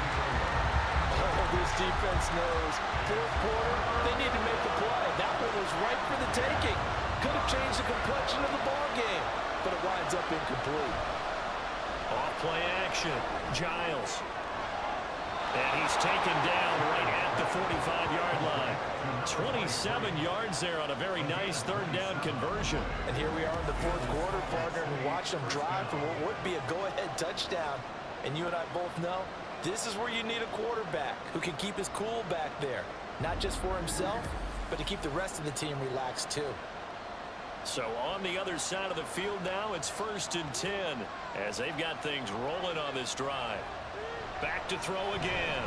Oh, this defense knows 4th quarter, they need to make the play. That one was right for the taking. Could have changed the complexion of the ball game, but it winds up incomplete. Off play action. Giles. And he's taken down right at the 45-yard line. 27 yards there on a very nice third down conversion. And here we are in the fourth quarter, partner, and watch them drive for what would be a go-ahead touchdown. And you and I both know this is where you need a quarterback who can keep his cool back there, not just for himself, but to keep the rest of the team relaxed too. So on the other side of the field now, it's 1st and 10 as they've got things rolling on this drive. Back to throw again.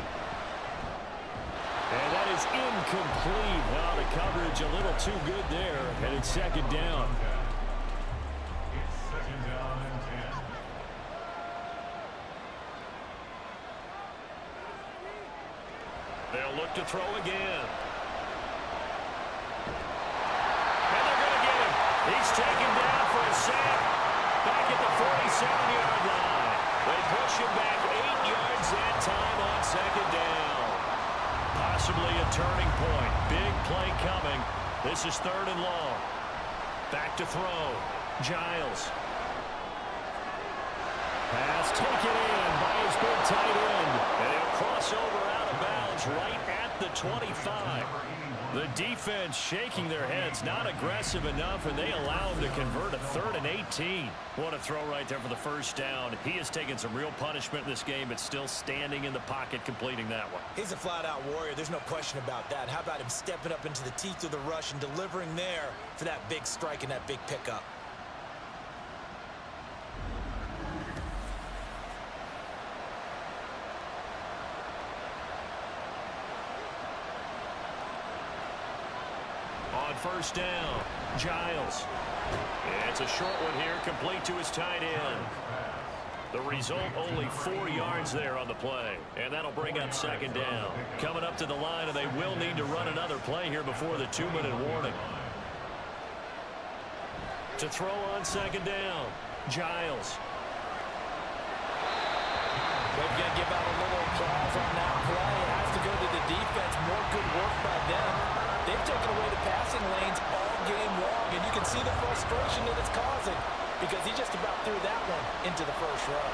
And that is incomplete. Now the coverage a little too good there, and it's 2nd down. It's 2nd down and 10. They'll look to throw again. And they're going to get him. He's taken down for a sack. Back at the 47-yard line. They push him back 8 yards that time on 2nd down. Possibly a turning point. Big play coming. This is 3rd and long. Back to throw. Giles. Pass taken in by his big tight end. And he'll cross over out of bounds right at the 25. The defense shaking their heads, not aggressive enough, and they allow him to convert a 3rd and 18. What a throw right there for the 1st down. He has taken some real punishment in this game, but still standing in the pocket, completing that one. He's a flat-out warrior. There's no question about that. How about him stepping up into the teeth of the rush and delivering there for that big strike and that big pickup? On 1st down, Giles. It's a short one here, complete to his tight end. The result, only 4 yards there on the play, and that'll bring up 2nd down. Coming up to the line, and they will need to run another play here before the 2-minute warning. To throw on 2nd down, Giles. They've got to give out a little applause on that play. It has to go to the defense. More good work by them. They've taken away the passing lanes all game long, and you can see the frustration that it's causing because he just about threw that one into the 1st row.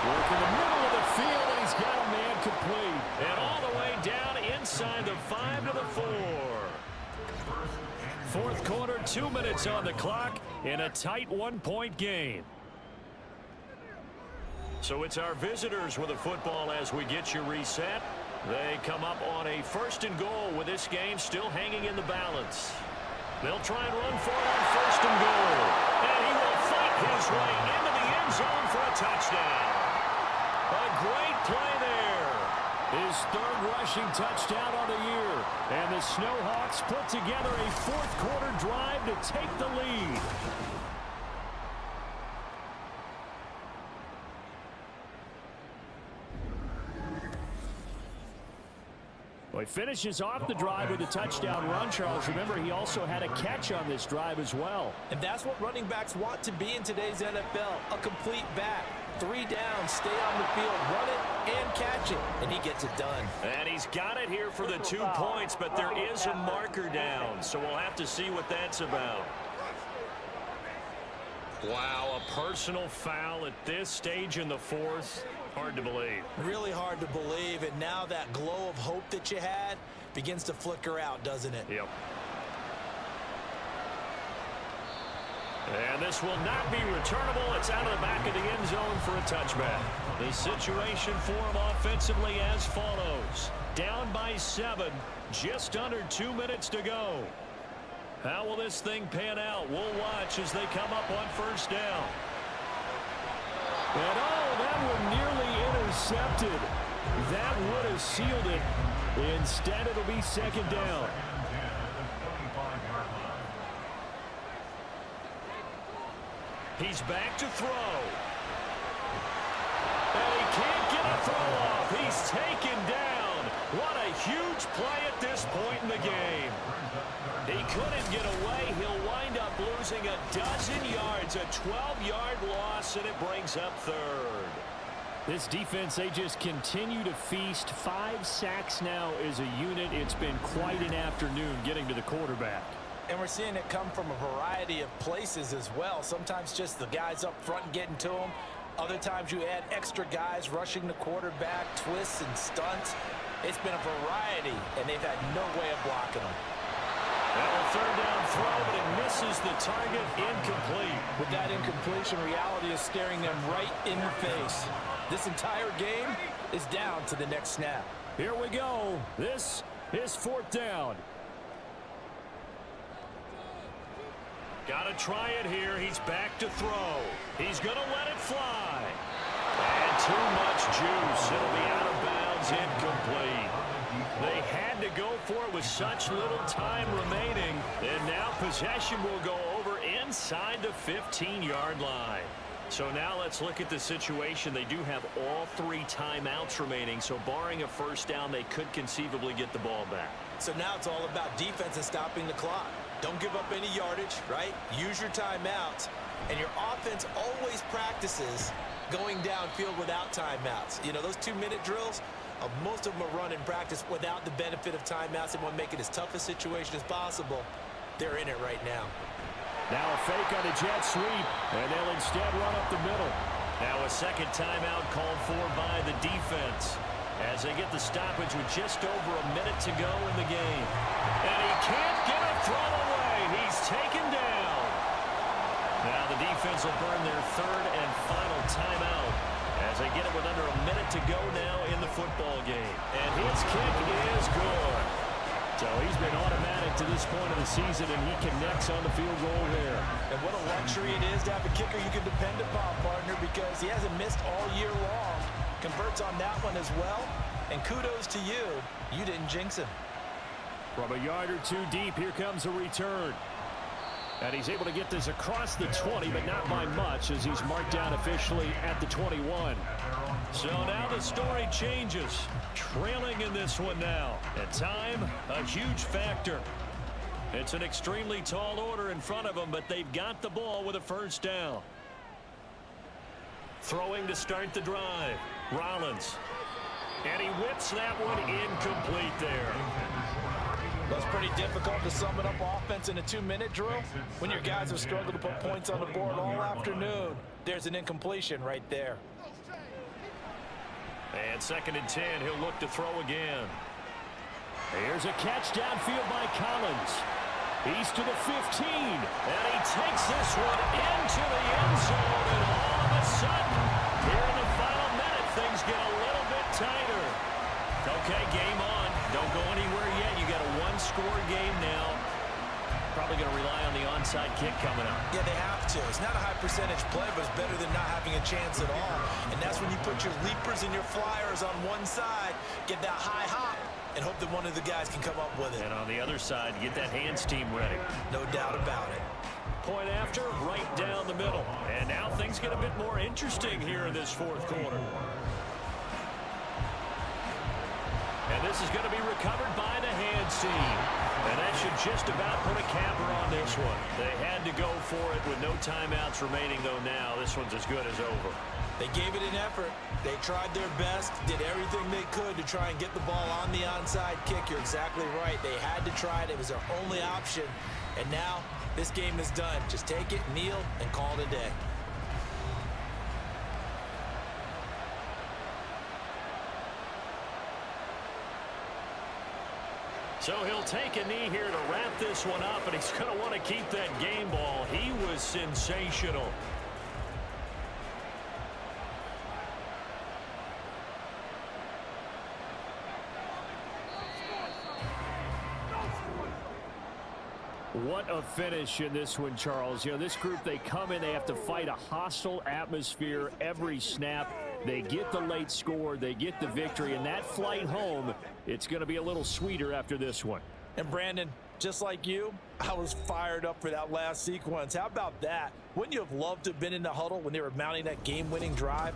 Work in the middle of the field, and he's got a man complete. And all the way down inside the 5 to the 4. 4th quarter, 2 minutes on the clock in a tight 1-point game. So it's our visitors with the football as we get you reset. They come up on a 1st and goal with this game still hanging in the balance. They'll try and run for it on 1st and goal. And he will fight his way into the end zone for a touchdown. A great play there. His 3rd rushing touchdown on the year. And the Snowhawks put together a 4th quarter drive to take the lead. Well, he finishes off the drive with a touchdown run, Charles. Remember, he also had a catch on this drive as well. And that's what running backs want to be in today's NFL, a complete back. 3 down, stay on the field, run it, and catch it. And he gets it done. And he's got it here for the 2 points, but there is a marker down, so we'll have to see what that's about. Wow, a personal foul at this stage in the 4th. Hard to believe. Really hard to believe, and now that glow of hope that you had begins to flicker out, doesn't it? Yep. And this will not be returnable. It's out of the back of the end zone for a touchback. The situation for him offensively as follows. Down by 7, just under 2 minutes to go. How will this thing pan out? We'll watch as they come up on 1st down. And oh, that one nearly intercepted. That would have sealed it. Instead, it'll be 2nd down. He's back to throw. And he can't get a throw off. He's taken down. What a huge play at this point in the game. He couldn't get away. He'll wind up losing a dozen yards, a 12-yard loss, and it brings up 3rd. This defense, they just continue to feast. 5 sacks now as a unit. It's been quite an afternoon getting to the quarterback. And we're seeing it come from a variety of places as well. Sometimes just the guys up front getting to him. Other times you add extra guys rushing the quarterback, twists and stunts. It's been a variety, and they've had no way of blocking them. And a third down throw, but it misses the target, incomplete. With that incompletion, reality is staring them right in the face. This entire game is down to the next snap. Here we go. This is fourth down. Got to try it here. He's back to throw. He's going to let it fly. And too much juice. It'll be out of bounds, incomplete. They had to go for it with such little time remaining. And now possession will go over inside the 15-yard line. So now let's look at the situation. They do have all 3 timeouts remaining. So barring a first down, they could conceivably get the ball back. So now it's all about defense and stopping the clock. Don't give up any yardage, right? Use your timeouts. And your offense always practices going downfield without timeouts. You know, those 2-minute drills, most of them are run in practice without the benefit of timeouts. They want to make it as tough a situation as possible. They're in it right now. Now a fake on a jet sweep, and they'll instead run up the middle. Now a second timeout called for by the defense as they get the stoppage with just over a minute to go in the game. And he can't get a throw away. He's taken down. Now the defense will burn their third and final timeout as they get it with under a minute to go now in the football game. And his kick is good. So he's been automatic to this point of the season, and he connects on the field goal there. And what a luxury it is to have a kicker you can depend upon, partner, because he hasn't missed all year long. Converts on that one as well. And kudos to you. You didn't jinx him. From a yard or 2 deep, here comes a return. And he's able to get this across the 20, but not by much, as he's marked down officially at the 21. So now the story changes. Trailing in this one now. At time, a huge factor. It's an extremely tall order in front of them, but they've got the ball with a first down. Throwing to start the drive. Rollins. And he whips that one incomplete there. That's pretty difficult to sum it up offense in a 2-minute drill when your guys have struggled to put points on the board all afternoon. There's an incompletion right there. And 2nd and 10, he'll look to throw again. Here's a catch downfield by Collins. He's to the 15, and he takes this one into the end zone, and all of a sudden, here in the final minute, things get a little bit tighter. Okay, game on. Don't go anywhere yet. You got a 1-score game now. Probably going to rely on the onside kick coming up. Yeah, they have to. It's not a high percentage play, but it's better than not having a chance at all. And that's when you put your leapers and your flyers on one side, get that high hop, and hope that one of the guys can come up with it. And on the other side, get that hands team ready. No doubt about it. Point after, right down the middle. And now things get a bit more interesting here in this 4th quarter. And this is going to be recovered by the hands team. And that should just about put a capper on this one. They had to go for it with no timeouts remaining, though now this one's as good as over. They gave it an effort. They tried their best, did everything they could to try and get the ball on the onside kick. You're exactly right. They had to try it. It was their only option. And now this game is done. Just take it, kneel, and call it a day. So he'll take a knee here to wrap this one up, and he's going to want to keep that game ball. He was sensational. What a finish in this one, Charles. You know, this group, they come in, they have to fight a hostile atmosphere every snap. They get the late score, they get the victory, and that flight home, it's going to be a little sweeter after this one. And Brandon, just like you, I was fired up for that last sequence. How about that? Wouldn't you have loved to have been in the huddle when they were mounting that game-winning drive?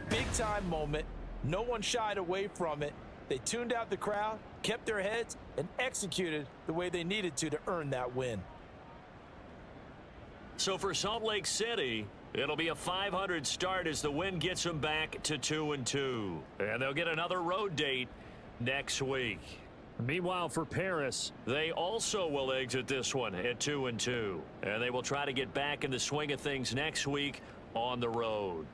Big-time moment. No one shied away from it. They tuned out the crowd, kept their heads, and executed the way they needed to earn that win. So for Salt Lake City, it'll be a .500 start as the win gets them back to 2-2. And they'll get another road date next week. Meanwhile, for Paris, they also will exit this one at 2-2. And they will try to get back in the swing of things next week on the road.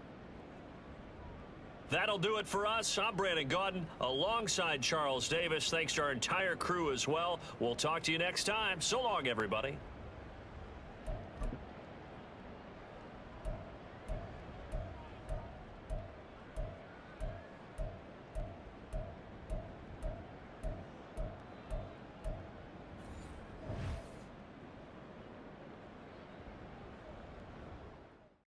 That'll do it for us. I'm Brandon Gaudin alongside Charles Davis. Thanks to our entire crew as well. We'll talk to you next time. So long, everybody.